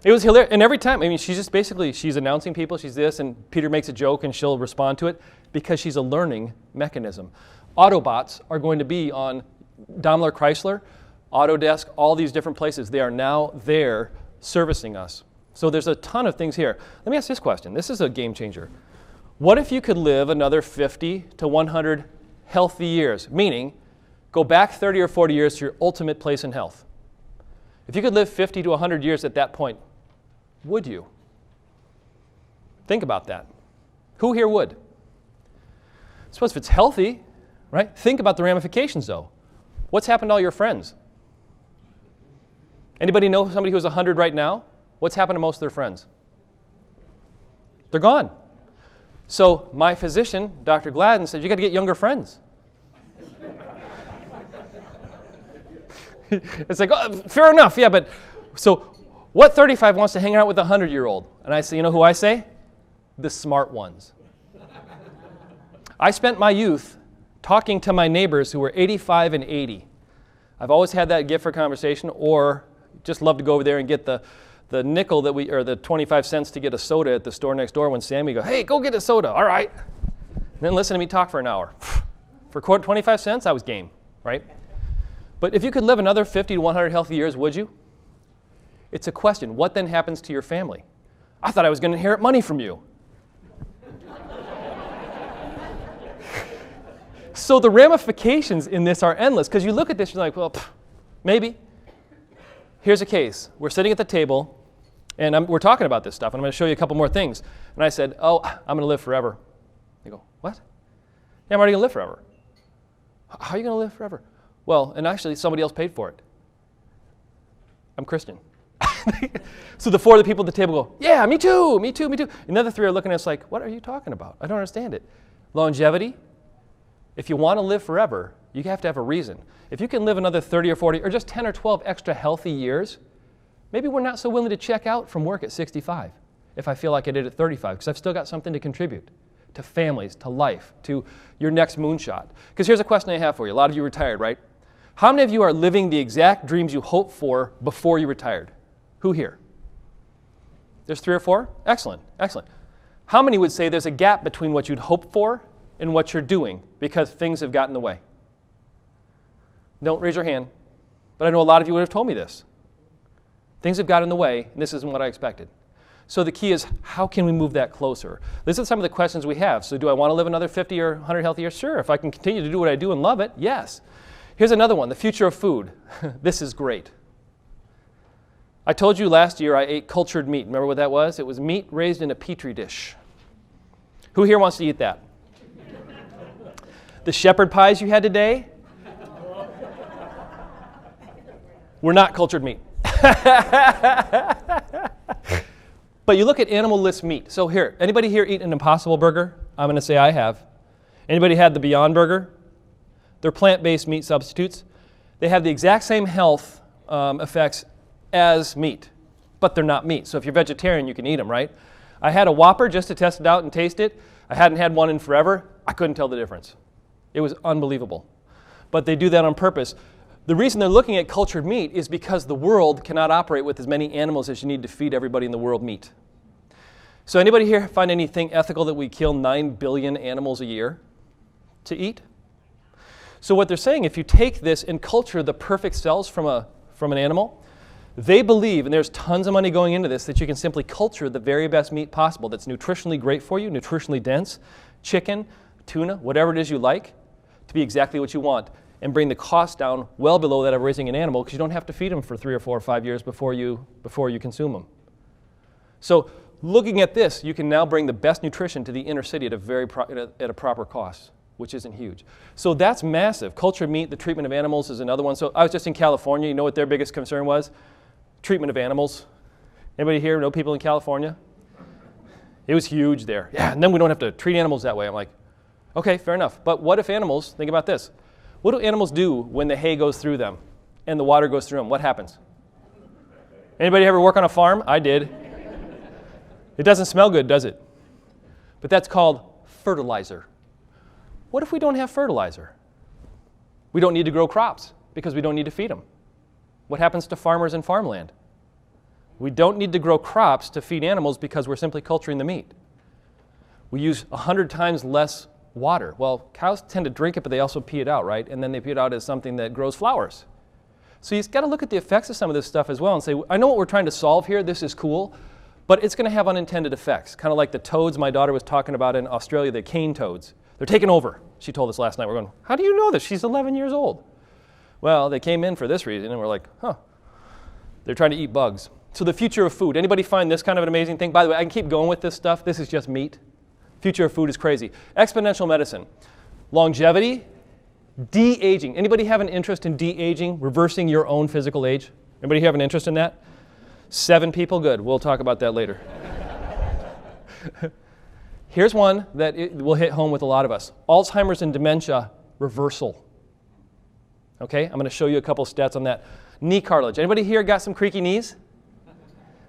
It was hilarious. And every time, I mean, she's just basically, she's announcing people, she's this, and Peter makes a joke, and she'll respond to it because she's a learning mechanism. Autobots are going to be on Daimler Chrysler, Autodesk, all these different places. They are now there servicing us. So there's a ton of things here. Let me ask this question. This is a game changer. What if you could live another 50 to 100 healthy years, meaning go back 30 or 40 years to your ultimate place in health? If you could live 50 to 100 years at that point, would you? Think about that. Who here would? I suppose if it's healthy, right? Think about the ramifications though. What's happened to all your friends? Anybody know somebody who's 100 right now? What's happened to most of their friends? They're gone. So my physician, Dr. Gladden, said, you got to get younger friends. It's like, oh, fair enough, yeah, but so what 35 wants to hang out with a 100-year-old? And I say, you know who I say? The smart ones. I spent my youth talking to my neighbors who were 85 and 80. I've always had that gift for conversation, or just love to go over there and get the nickel or the 25 cents to get a soda at the store next door when Sammy go, hey, go get a soda, all right. And then listen to me talk for an hour. For 25 cents, I was game, right? But if you could live another 50 to 100 healthy years, would you? It's a question. What then happens to your family? I thought I was going to inherit money from you. So the ramifications in this are endless, because you look at this, you're like, well, maybe. Here's a case. We're sitting at the table, and we're talking about this stuff, and I'm going to show you a couple more things. And I said, oh, I'm going to live forever. They go, what? Yeah, I'm already going to live forever. How are you going to live forever? Well, and actually, somebody else paid for it. I'm Christian. So the four of the people at the table go, yeah, me too, me too, me too. And the other three are looking at us like, what are you talking about? I don't understand it. Longevity, if you want to live forever, you have to have a reason. If you can live another 30 or 40 or just 10 or 12 extra healthy years, maybe we're not so willing to check out from work at 65 if I feel like I did at 35, because I've still got something to contribute to families, to life, to your next moonshot. Because here's a question I have for you. A lot of you retired, right? How many of you are living the exact dreams you hoped for before you retired? Who here? There's 3 or 4? Excellent, excellent. How many would say there's a gap between what you'd hoped for and what you're doing because things have gotten in the way? Don't raise your hand, but I know a lot of you would have told me this. Things have got in the way, and this isn't what I expected. So the key is, how can we move that closer? These are some of the questions we have. So do I want to live another 50 or 100 healthy years? Sure. If I can continue to do what I do and love it, yes. Here's another one, the future of food. This is great. I told you last year I ate cultured meat. Remember what that was? It was meat raised in a petri dish. Who here wants to eat that? The shepherd pies you had today were not cultured meat. But you look at animal-less meat. So here, anybody here eat an Impossible Burger? I'm going to say I have. Anybody had the Beyond Burger? They're plant-based meat substitutes. They have the exact same health effects as meat, but they're not meat. So if you're vegetarian, you can eat them, right? I had a Whopper just to test it out and taste it. I hadn't had one in forever. I couldn't tell the difference. It was unbelievable. But they do that on purpose. The reason they're looking at cultured meat is because the world cannot operate with as many animals as you need to feed everybody in the world meat. So anybody here find anything ethical that we kill 9 billion animals a year to eat? So what they're saying, if you take this and culture the perfect cells from an animal, they believe, and there's tons of money going into this, that you can simply culture the very best meat possible that's nutritionally great for you, nutritionally dense, chicken, tuna, whatever it is you like, to be exactly what you want, and bring the cost down well below that of raising an animal, because you don't have to feed them for 3 or 4 or 5 years before you consume them. So looking at this, you can now bring the best nutrition to the inner city at a proper cost, which isn't huge. So that's massive. Cultured meat, the treatment of animals is another one. So I was just in California. You know what their biggest concern was? Treatment of animals. Anybody here know people in California? It was huge there. Yeah, and then we don't have to treat animals that way. I'm like, okay, fair enough. But what if animals, think about this. What do animals do when the hay goes through them and the water goes through them? What happens? Anybody ever work on a farm? I did. It doesn't smell good, does it? But that's called fertilizer. What if we don't have fertilizer? We don't need to grow crops because we don't need to feed them. What happens to farmers and farmland? We don't need to grow crops to feed animals because we're simply culturing the meat. We use 100 times less water. Well, cows tend to drink it, but they also pee it out, right? And then they pee it out as something that grows flowers. So you've got to look at the effects of some of this stuff as well and say, I know what we're trying to solve here, this is cool, but it's going to have unintended effects, kind of like the toads my daughter was talking about in Australia, the cane toads. They're taking over. She told us last night. We're going, how do you know this? She's 11 years old. Well, they came in for this reason, and we're like, huh. They're trying to eat bugs. So the future of food. Anybody find this kind of an amazing thing? By the way, I can keep going with this stuff. This is just meat. Future of food is crazy. Exponential medicine. Longevity, de-aging. Anybody have an interest in de-aging, reversing your own physical age? Anybody have an interest in that? 7 people? Good. We'll talk about that later. Here's one that will hit home with a lot of us. Alzheimer's and dementia reversal. Okay, I'm going to show you a couple stats on that. Knee cartilage. Anybody here got some creaky knees?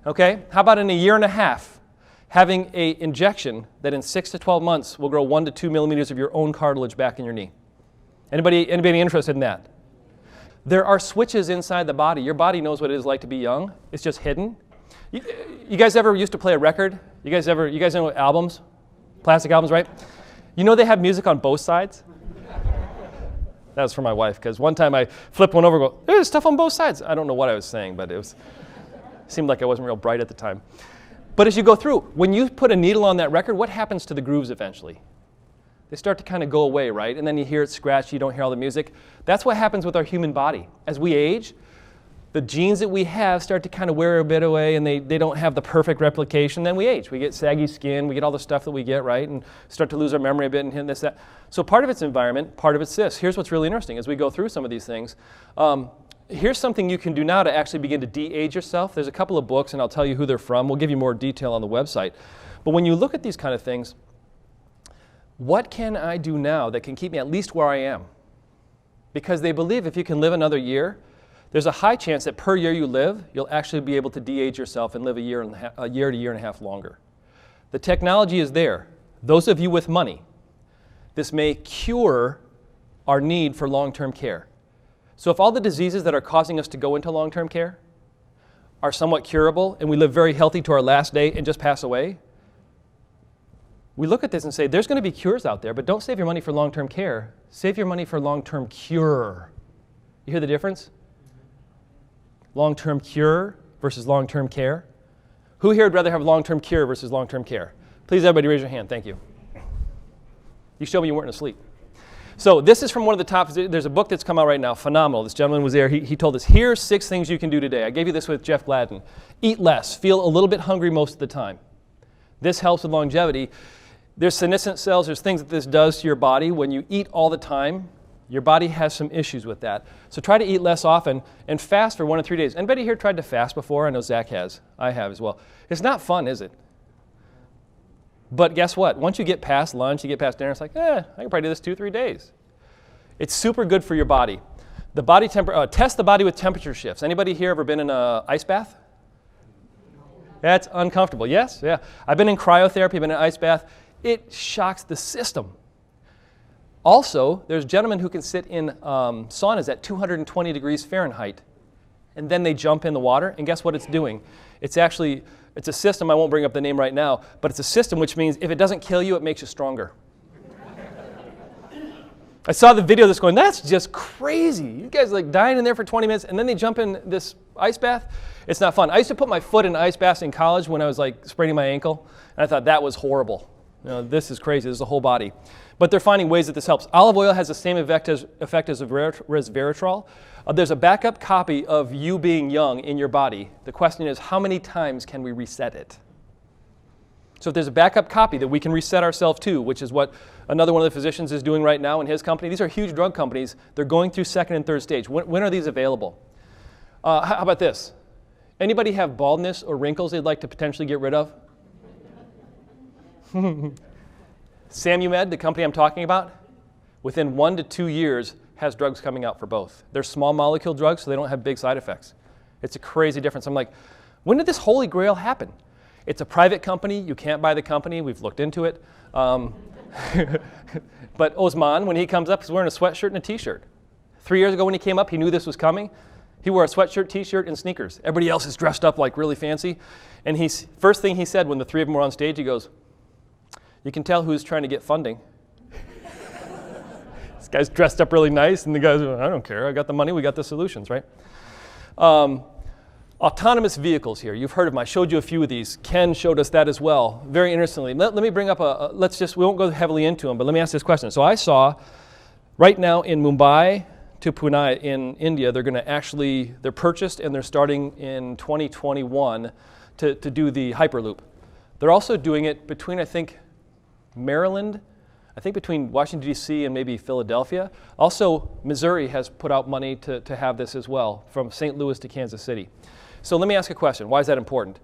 Okay, how about in a year and a half, having an injection that in 6 to 12 months will grow 1 to 2 millimeters of your own cartilage back in your knee? Anybody interested in that? There are switches inside the body. Your body knows what it is like to be young. It's just hidden. You guys ever used to play a record? You guys know albums? Plastic albums, right? You know they have music on both sides? That was for my wife, because one time I flipped one over and go, there's stuff on both sides. I don't know what I was saying, but it seemed like I wasn't real bright at the time. But as you go through, when you put a needle on that record, what happens to the grooves eventually? They start to kind of go away, right? And then you hear it scratch, you don't hear all the music. That's what happens with our human body. As we age, the genes that we have start to kind of wear a bit away, and they don't have the perfect replication. Then we age. We get saggy skin, we get all the stuff that we get, right? And start to lose our memory a bit and this, that. So part of it's environment, part of it's this. Here's what's really interesting as we go through some of these things. Here's something you can do now to actually begin to de-age yourself. There's a couple of books, and I'll tell you who they're from. We'll give you more detail on the website. But when you look at these kind of things, what can I do now that can keep me at least where I am? Because they believe if you can live another year, there's a high chance that per year you live, you'll actually be able to de-age yourself and live a year to year and a half longer. The technology is there. Those of you with money, this may cure our need for long-term care. So if all the diseases that are causing us to go into long-term care are somewhat curable and we live very healthy to our last day and just pass away, we look at this and say, there's going to be cures out there, but don't save your money for long-term care. Save your money for long-term cure. You hear the difference? Long-term cure versus long-term care. Who here would rather have long-term cure versus long-term care? Please, everybody raise your hand. Thank you. You showed me you weren't asleep. So this is from one of the top, there's a book that's come out right now, phenomenal. This gentleman was there. He told us, here's 6 things you can do today. I gave you this with Jeff Gladden. Eat less. Feel a little bit hungry most of the time. This helps with longevity. There's senescent cells. There's things that this does to your body. When you eat all the time, your body has some issues with that. So try to eat less often and fast for 1 to 3 days. Anybody here tried to fast before? I know Zach has. I have as well. It's not fun, is it? But guess what? Once you get past lunch, you get past dinner, it's like, I can probably do this 2 or 3 days. It's super good for your body. The body test the body with temperature shifts. Anybody here ever been in an ice bath? That's uncomfortable. Yes? Yeah. I've been in cryotherapy, I've been in an ice bath. It shocks the system. Also, there's gentlemen who can sit in saunas at 220 degrees Fahrenheit, and then they jump in the water, and guess what it's doing? It's a system, I won't bring up the name right now, but it's a system which means if it doesn't kill you, it makes you stronger. I saw the video of this going, that's just crazy. You guys are like dying in there for 20 minutes, and then they jump in this ice bath. It's not fun. I used to put my foot in ice baths in college when I was like spraining my ankle, and I thought that was horrible. You know, this is crazy. This is the whole body. But they're finding ways that this helps. Olive oil has the same effect as resveratrol. There's a backup copy of you being young in your body. The question is, how many times can we reset it? So if there's a backup copy that we can reset ourselves to, which is what another one of the physicians is doing right now in his company. These are huge drug companies. They're going through 2nd and 3rd stage. When are these available? How about this? Anybody have baldness or wrinkles they'd like to potentially get rid of? Samumed, the company I'm talking about, within 1 to 2 years has drugs coming out for both. They're small molecule drugs, so they don't have big side effects. It's a crazy difference. I'm like, when did this holy grail happen? It's a private company. You can't buy the company. We've looked into it. But Osman, when he comes up, he's wearing a sweatshirt and a T-shirt. 3 years ago when he came up, he knew this was coming. He wore a sweatshirt, T-shirt, and sneakers. Everybody else is dressed up like really fancy. And first thing he said when the 3 of them were on stage, he goes, you can tell who's trying to get funding. This guy's dressed up really nice, and the guy's, I don't care. I got the money. We got the solutions, right? Autonomous vehicles here. You've heard of them. I showed you a few of these. Ken showed us that as well. Very interestingly. Let me bring up we won't go heavily into them, but let me ask this question. So I saw right now in Mumbai to Pune in India, they're purchased and they're starting in 2021 to do the Hyperloop. They're also doing it between, I think, Maryland, between Washington, D.C. and maybe Philadelphia. Also, Missouri has put out money to have this as well, from St. Louis to Kansas City. So let me ask a question. Why is that important?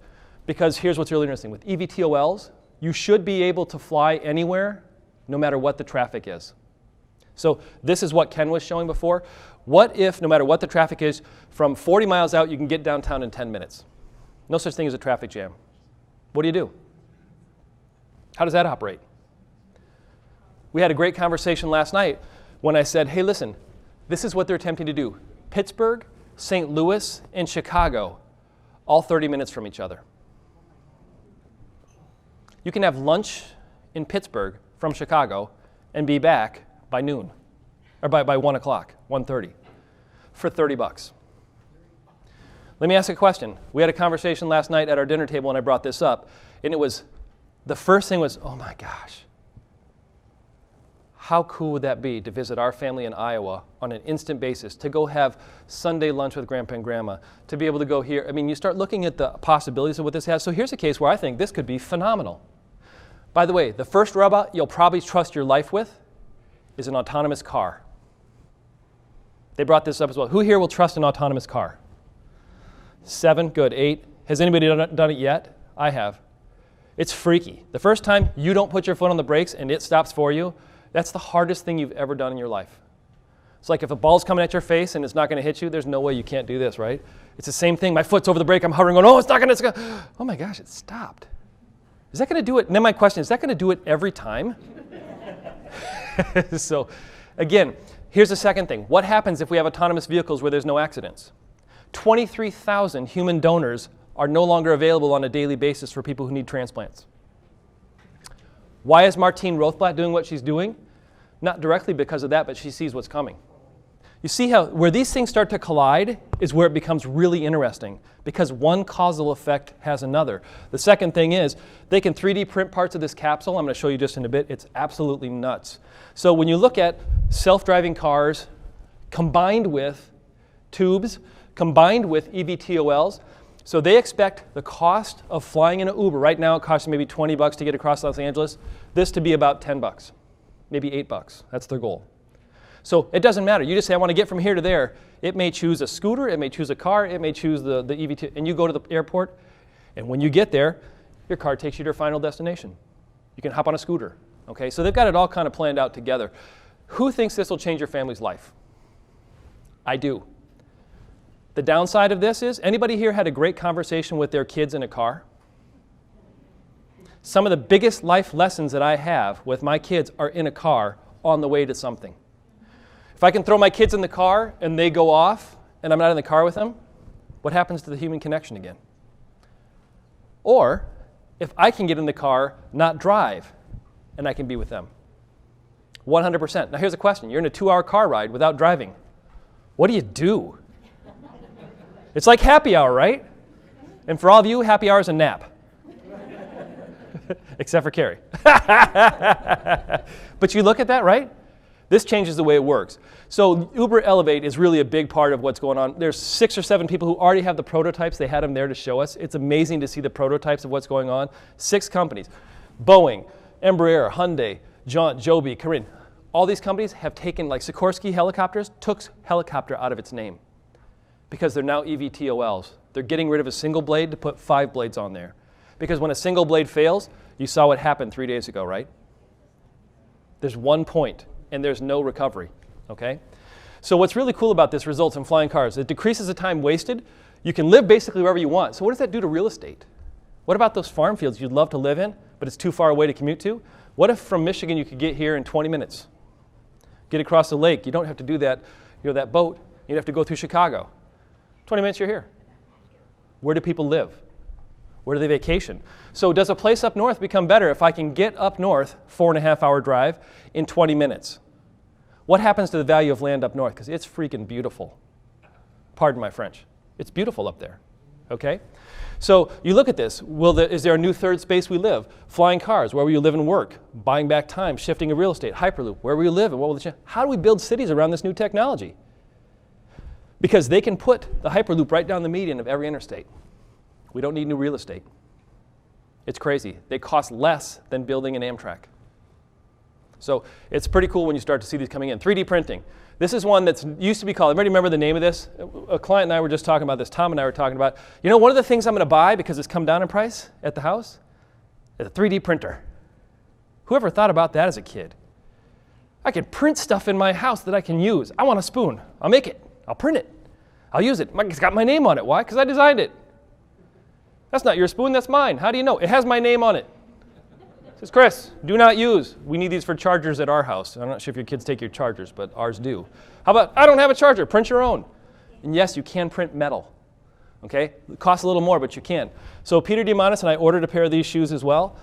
Because here's what's really interesting. With EVTOLs, you should be able to fly anywhere, no matter what the traffic is. So this is what Ken was showing before. What if, no matter what the traffic is, from 40 miles out, you can get downtown in 10 minutes? No such thing as a traffic jam. What do you do? How does that operate? We had a great conversation last night when I said, hey, listen, this is what they're attempting to do. Pittsburgh, St. Louis, and Chicago, all 30 minutes from each other. You can have lunch in Pittsburgh from Chicago and be back by noon, or by 1 o'clock, 1:30, for $30. Let me ask a question. We had a conversation last night at our dinner table, and I brought this up, and it was, the first thing was, oh my gosh, how cool would that be to visit our family in Iowa on an instant basis, to go have Sunday lunch with Grandpa and Grandma, to be able to go here. I mean, you start looking at the possibilities of what this has. So here's a case where I think this could be phenomenal. By the way, the first robot you'll probably trust your life with is an autonomous car. They brought this up as well. Who here will trust an autonomous car? 7, good. 8. Has anybody done it yet? I have. It's freaky. The first time you don't put your foot on the brakes and it stops for you, that's the hardest thing you've ever done in your life. It's like if a ball's coming at your face and it's not going to hit you, there's no way you can't do this, right? It's the same thing. My foot's over the brake. I'm hovering, going, oh, it's not going to. Oh my gosh, it stopped. Is that going to do it? And then my question, is that going to do it every time? So again, here's the second thing. What happens if we have autonomous vehicles where there's no accidents? 23,000 human donors are no longer available on a daily basis for people who need transplants. Why is Martine Rothblatt doing what she's doing? Not directly because of that, but she sees what's coming. You see how where these things start to collide is where it becomes really interesting, because one causal effect has another. The second thing is they can 3D print parts of this capsule. I'm going to show you just in a bit. It's absolutely nuts. So when you look at self-driving cars combined with tubes, combined with EVTOLs, so they expect the cost of flying in an Uber. Right now it costs maybe $20 to get across Los Angeles. This to be about $10, maybe $8. That's their goal. So it doesn't matter. You just say, I want to get from here to there. It may choose a scooter, it may choose a car, it may choose the EVT, and you go to the airport, and when you get there, your car takes you to your final destination. You can hop on a scooter. Okay, so they've got it all kind of planned out together. Who thinks this will change your family's life? I do. The downside of this is, anybody here had a great conversation with their kids in a car? Some of the biggest life lessons that I have with my kids are in a car on the way to something. If I can throw my kids in the car and they go off and I'm not in the car with them, what happens to the human connection again? Or if I can get in the car, not drive, and I can be with them. 100%. Now here's a question. You're in a 2-hour car ride without driving. What do you do? It's like happy hour, right? And for all of you, happy hour is a nap. Except for Carrie. But you look at that, right? This changes the way it works. So Uber Elevate is really a big part of what's going on. There's 6 or 7 people who already have the prototypes. They had them there to show us. It's amazing to see the prototypes of what's going on. 6 companies. Boeing, Embraer, Hyundai, Joby, Corinne. All these companies have taken, like Sikorsky helicopters, took helicopter out of its name because they're now EVTOLs. They're getting rid of a single blade to put 5 blades on there. Because when a single blade fails, you saw what happened 3 days ago, right? There's one point, and there's no recovery, okay? So what's really cool about this results in flying cars. It decreases the time wasted. You can live basically wherever you want. So what does that do to real estate? What about those farm fields you'd love to live in, but it's too far away to commute to? What if from Michigan you could get here in 20 minutes? Get across the lake. You don't have to do that, that boat. You'd have to go through Chicago. 20 minutes, you're here. Where do people live? Where do they vacation? So does a place up north become better if I can get up north, 4.5-hour drive, in 20 minutes? What happens to the value of land up north? Because it's freaking beautiful. Pardon my French. It's beautiful up there, okay? So you look at this. Is there a new third space we live? Flying cars, where will you live and work? Buying back time, shifting of real estate, Hyperloop, where will you live and what will the change? How do we build cities around this new technology? Because they can put the Hyperloop right down the median of every interstate. We don't need new real estate. It's crazy. They cost less than building an Amtrak. So it's pretty cool when you start to see these coming in. 3D printing. This is one that's used to be called, everybody remember the name of this? A client and I were just talking about this. Tom and I were talking about, one of the things I'm going to buy because it's come down in price at the house is a 3D printer. Whoever thought about that as a kid? I can print stuff in my house that I can use. I want a spoon. I'll make it. I'll print it. I'll use it. It's got my name on it. Why? Because I designed it. That's not your spoon, that's mine. How do you know? It has my name on it. It says, Chris, do not use. We need these for chargers at our house. I'm not sure if your kids take your chargers, but ours do. How about, I don't have a charger, print your own. And yes, you can print metal. Okay? It costs a little more, but you can. So Peter Diamantes and I ordered a pair of these shoes as well.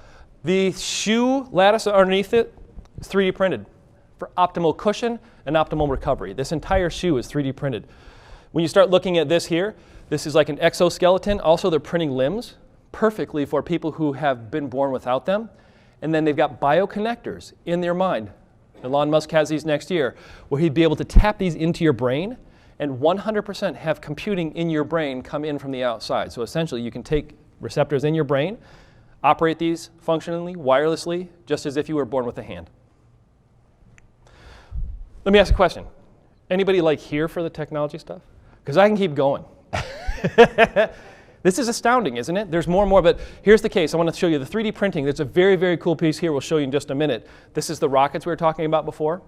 The shoe lattice underneath it is 3D printed for optimal cushion and optimal recovery. This entire shoe is 3D printed. When you start looking at this here, this is like an exoskeleton. Also, they're printing limbs perfectly for people who have been born without them. And then they've got bioconnectors in their mind. Elon Musk has these next year, where he'd be able to tap these into your brain and 100% have computing in your brain come in from the outside. So essentially, you can take receptors in your brain, operate these functionally, wirelessly, just as if you were born with a hand. Let me ask a question. Anybody like here for the technology stuff? Because I can keep going. This is astounding, isn't it? There's more and more, but here's the case. I want to show you the 3D printing. There's a very, very cool piece here we'll show you in just a minute. This is the rockets we were talking about before.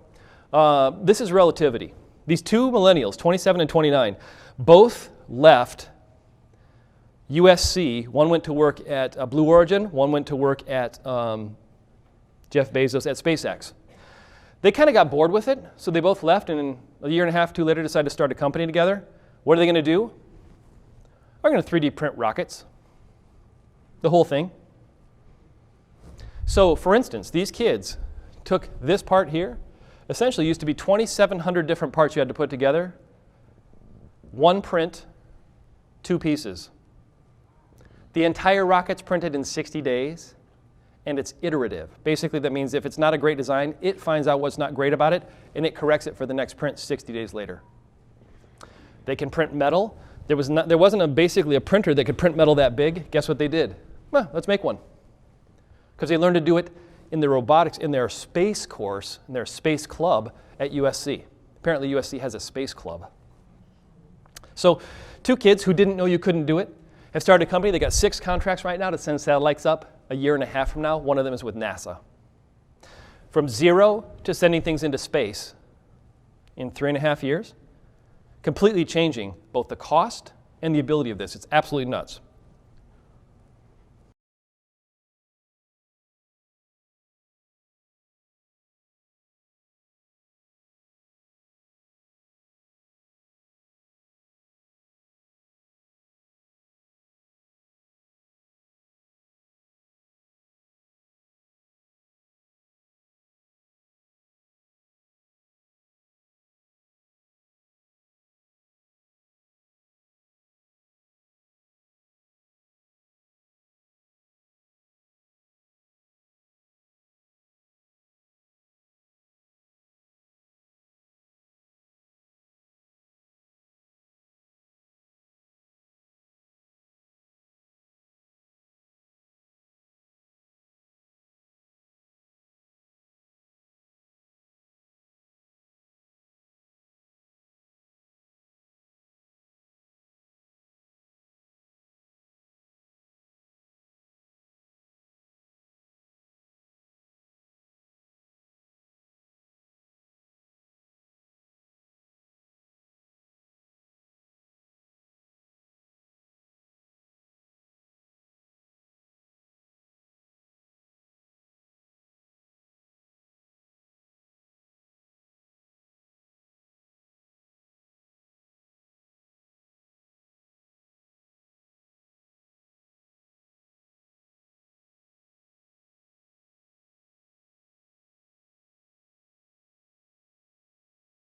This is relativity. These two millennials, 27 and 29, both left USC. One went to work at Blue Origin. One went to work at Jeff Bezos at SpaceX. They kind of got bored with it, so they both left, and a year and a half, 2 later, decided to start a company together. What are they going to do? They're going to 3D print rockets. The whole thing. So, for instance, these kids took this part here. Essentially used to be 2,700 different parts you had to put together. One print, 2 pieces. The entire rocket's printed in 60 days, and it's iterative. Basically, that means if it's not a great design, it finds out what's not great about it, and it corrects it for the next print 60 days later. They can print metal. There wasn't basically a printer that could print metal that big. Guess what they did? Well, let's make one. Because they learned to do it in their robotics, in their space course, in their space club at USC. Apparently USC has a space club. So 2 kids who didn't know you couldn't do it have started a company. They got 6 contracts right now to send satellites up a year and a half from now. One of them is with NASA. From 0 to sending things into space in 3.5 years, completely changing both the cost and the ability of this. It's absolutely nuts.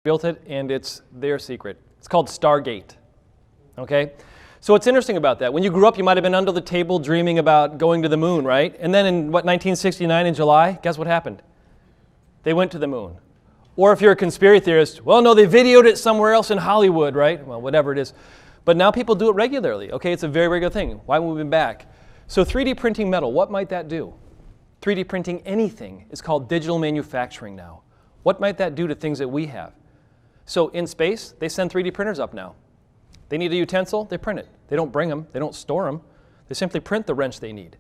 Built it, and it's their secret. It's called Stargate. Okay? So what's interesting about that, when you grew up, you might have been under the table dreaming about going to the moon, right? And then in, 1969 in July, guess what happened? They went to the moon. Or if you're a conspiracy theorist, well, no, they videoed it somewhere else in Hollywood, right? Well, whatever it is. But now people do it regularly, okay? It's a very regular thing. Why haven't we been back? So 3D printing metal, what might that do? 3D printing anything is called digital manufacturing now. What might that do to things that we have? So in space, they send 3D printers up now. They need a utensil, they print it. They don't bring them, they don't store them. They simply print the wrench they need,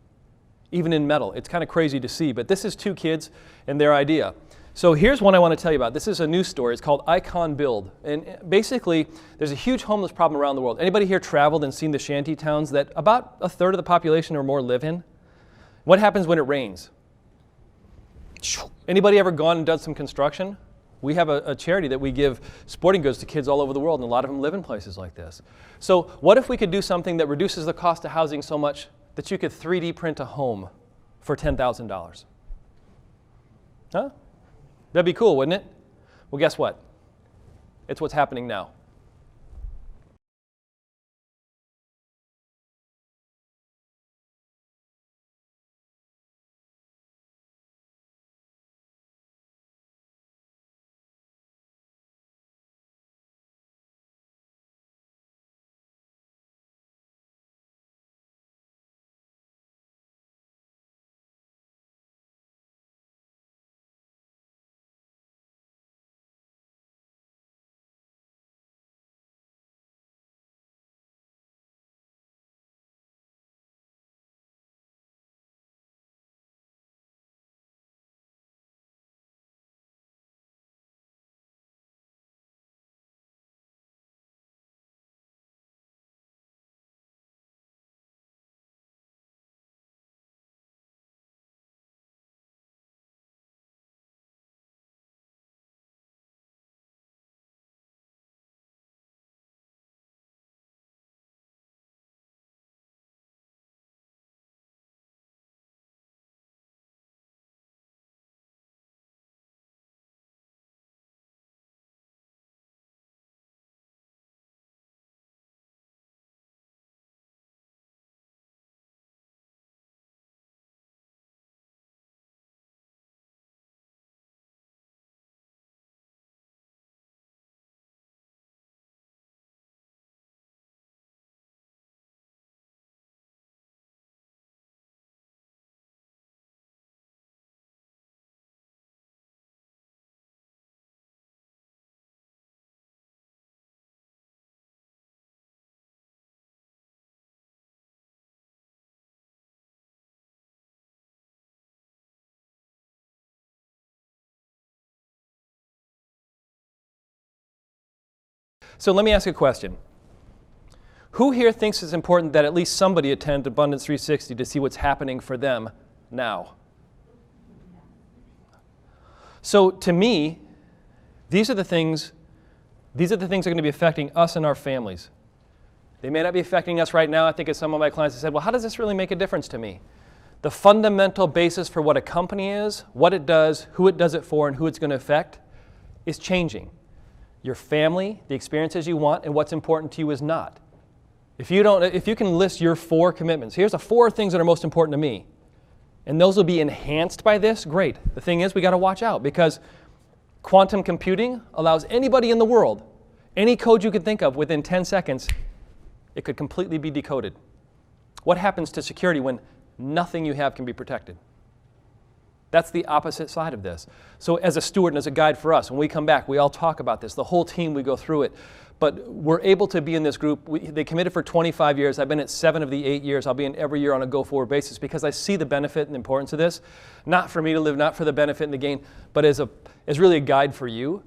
even in metal. It's kind of crazy to see, but this is 2 kids and their idea. So here's one I want to tell you about. This is a news story. It's called Icon Build. And basically, there's a huge homeless problem around the world. Anybody here traveled and seen the shanty towns that about a third of the population or more live in? What happens when it rains? Anybody ever gone and done some construction? We have a charity that we give sporting goods to kids all over the world, and a lot of them live in places like this. So what if we could do something that reduces the cost of housing so much that you could 3D print a home for $10,000? Huh? That'd be cool, wouldn't it? Well, guess what? It's what's happening now. So let me ask you a question. Who here thinks it's important that at least somebody attend Abundance 360 to see what's happening for them now? So to me, these are the things that are going to be affecting us and our families. They may not be affecting us right now. I think as some of my clients have said, well, how does this really make a difference to me? The fundamental basis for what a company is, what it does, who it does it for, and who it's going to affect is changing. Your family, the experiences you want, and what's important to you is not. If you can list your 4 commitments, here's the 4 things that are most important to me, and those will be enhanced by this, great. The thing is, we got to watch out because quantum computing allows anybody in the world, any code you could think of within 10 seconds, it could completely be decoded. What happens to security when nothing you have can be protected? That's the opposite side of this. So as a steward and as a guide for us, when we come back, we all talk about this. The whole team, we go through it. But we're able to be in this group. They committed for 25 years. I've been at 7 of the 8 years. I'll be in every year on a go-forward basis because I see the benefit and importance of this. Not for me to live, not for the benefit and the gain, but as really a guide for you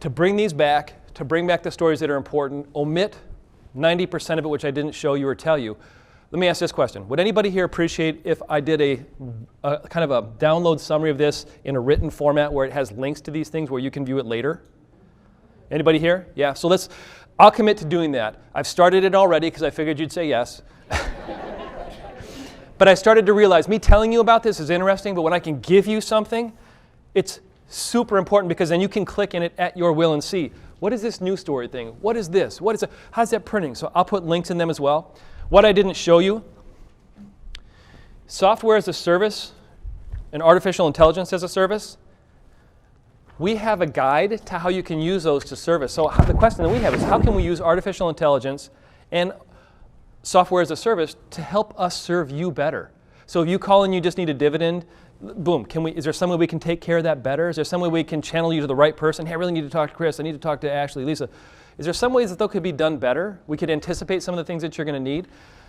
to bring these back, to bring back the stories that are important, omit 90% of it which I didn't show you or tell you. Let me ask this question. Would anybody here appreciate if I did a kind of a download summary of this in a written format where it has links to these things where you can view it later? Anybody here? Yeah, so I'll commit to doing that. I've started it already because I figured you'd say yes. But I started to realize me telling you about this is interesting, but when I can give you something, it's super important because then you can click in it at your will and see, what is this news story thing? What is this? How's that printing? So I'll put links in them as well. What I didn't show you, software as a service and artificial intelligence as a service, we have a guide to how you can use those to service. So the question that we have is how can we use artificial intelligence and software as a service to help us serve you better? So if you call and you just need a dividend, boom, is there some way we can take care of that better? Is there some way we can channel you to the right person? Hey, I really need to talk to Chris. I need to talk to Ashley, Lisa. Is there some ways that could be done better? We could anticipate some of the things that you're going to need.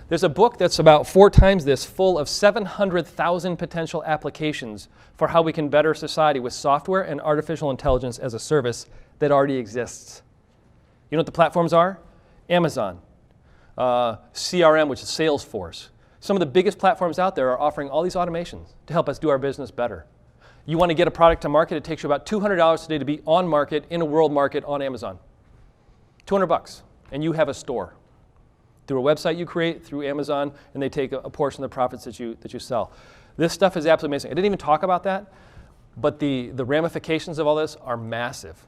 There's a book that's about 4 times this, full of 700,000 potential applications for how we can better society with software and artificial intelligence as a service that already exists. You know what the platforms are? Amazon, CRM, which is Salesforce. Some of the biggest platforms out there are offering all these automations to help us do our business better. You want to get a product to market, it takes you about $200 today to be on market, in a world market on Amazon. $200, and you have a store. Through a website you create, through Amazon, and they take a portion of the profits that you sell. This stuff is absolutely amazing. I didn't even talk about that, but the ramifications of all this are massive,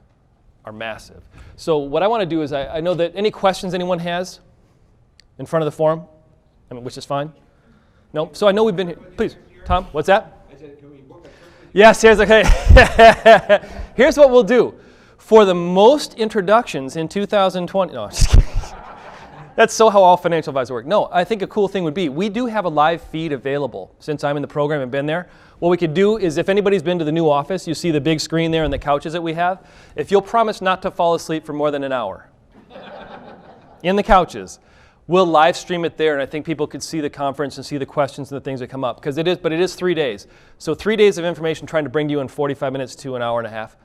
So what I want to do is I know that any questions anyone has in front of the forum, which is fine. No, so I know we've been here. Please, Tom, what's that? I said, can we book a trip? Yes, here's okay. Here's what we'll do. For the most introductions in 2020, no, I'm just kidding. That's so how all financial advisors work. No, I think a cool thing would be, we do have a live feed available since I'm in the program and been there. What we could do is if anybody's been to the new office, you see the big screen there and the couches that we have. If you'll promise not to fall asleep for more than an hour in the couches, we'll live stream it there, and I think people could see the conference and see the questions and the things that come up. But it is 3 days. So 3 days of information trying to bring to you in 45 minutes to an hour and a half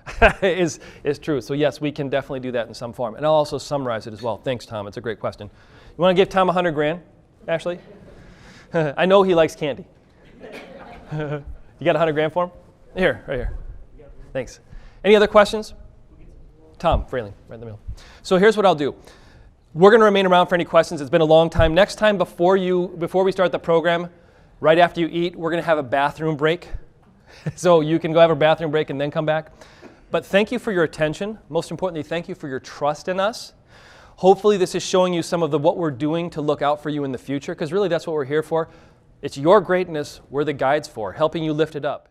is true. So yes, we can definitely do that in some form. And I'll also summarize it as well. Thanks, Tom. It's a great question. You want to give Tom $100,000, Ashley? I know he likes candy. You got $100,000 for him? Here, right here. Thanks. Any other questions? Tom Frayling, right in the middle. So here's what I'll do. We're going to remain around for any questions. It's been a long time. Next time before we start the program, right after you eat, we're going to have a bathroom break. So you can go have a bathroom break and then come back. But thank you for your attention. Most importantly, thank you for your trust in us. Hopefully this is showing you some of what we're doing to look out for you in the future, because really that's what we're here for. It's your greatness we're the guides for, helping you lift it up.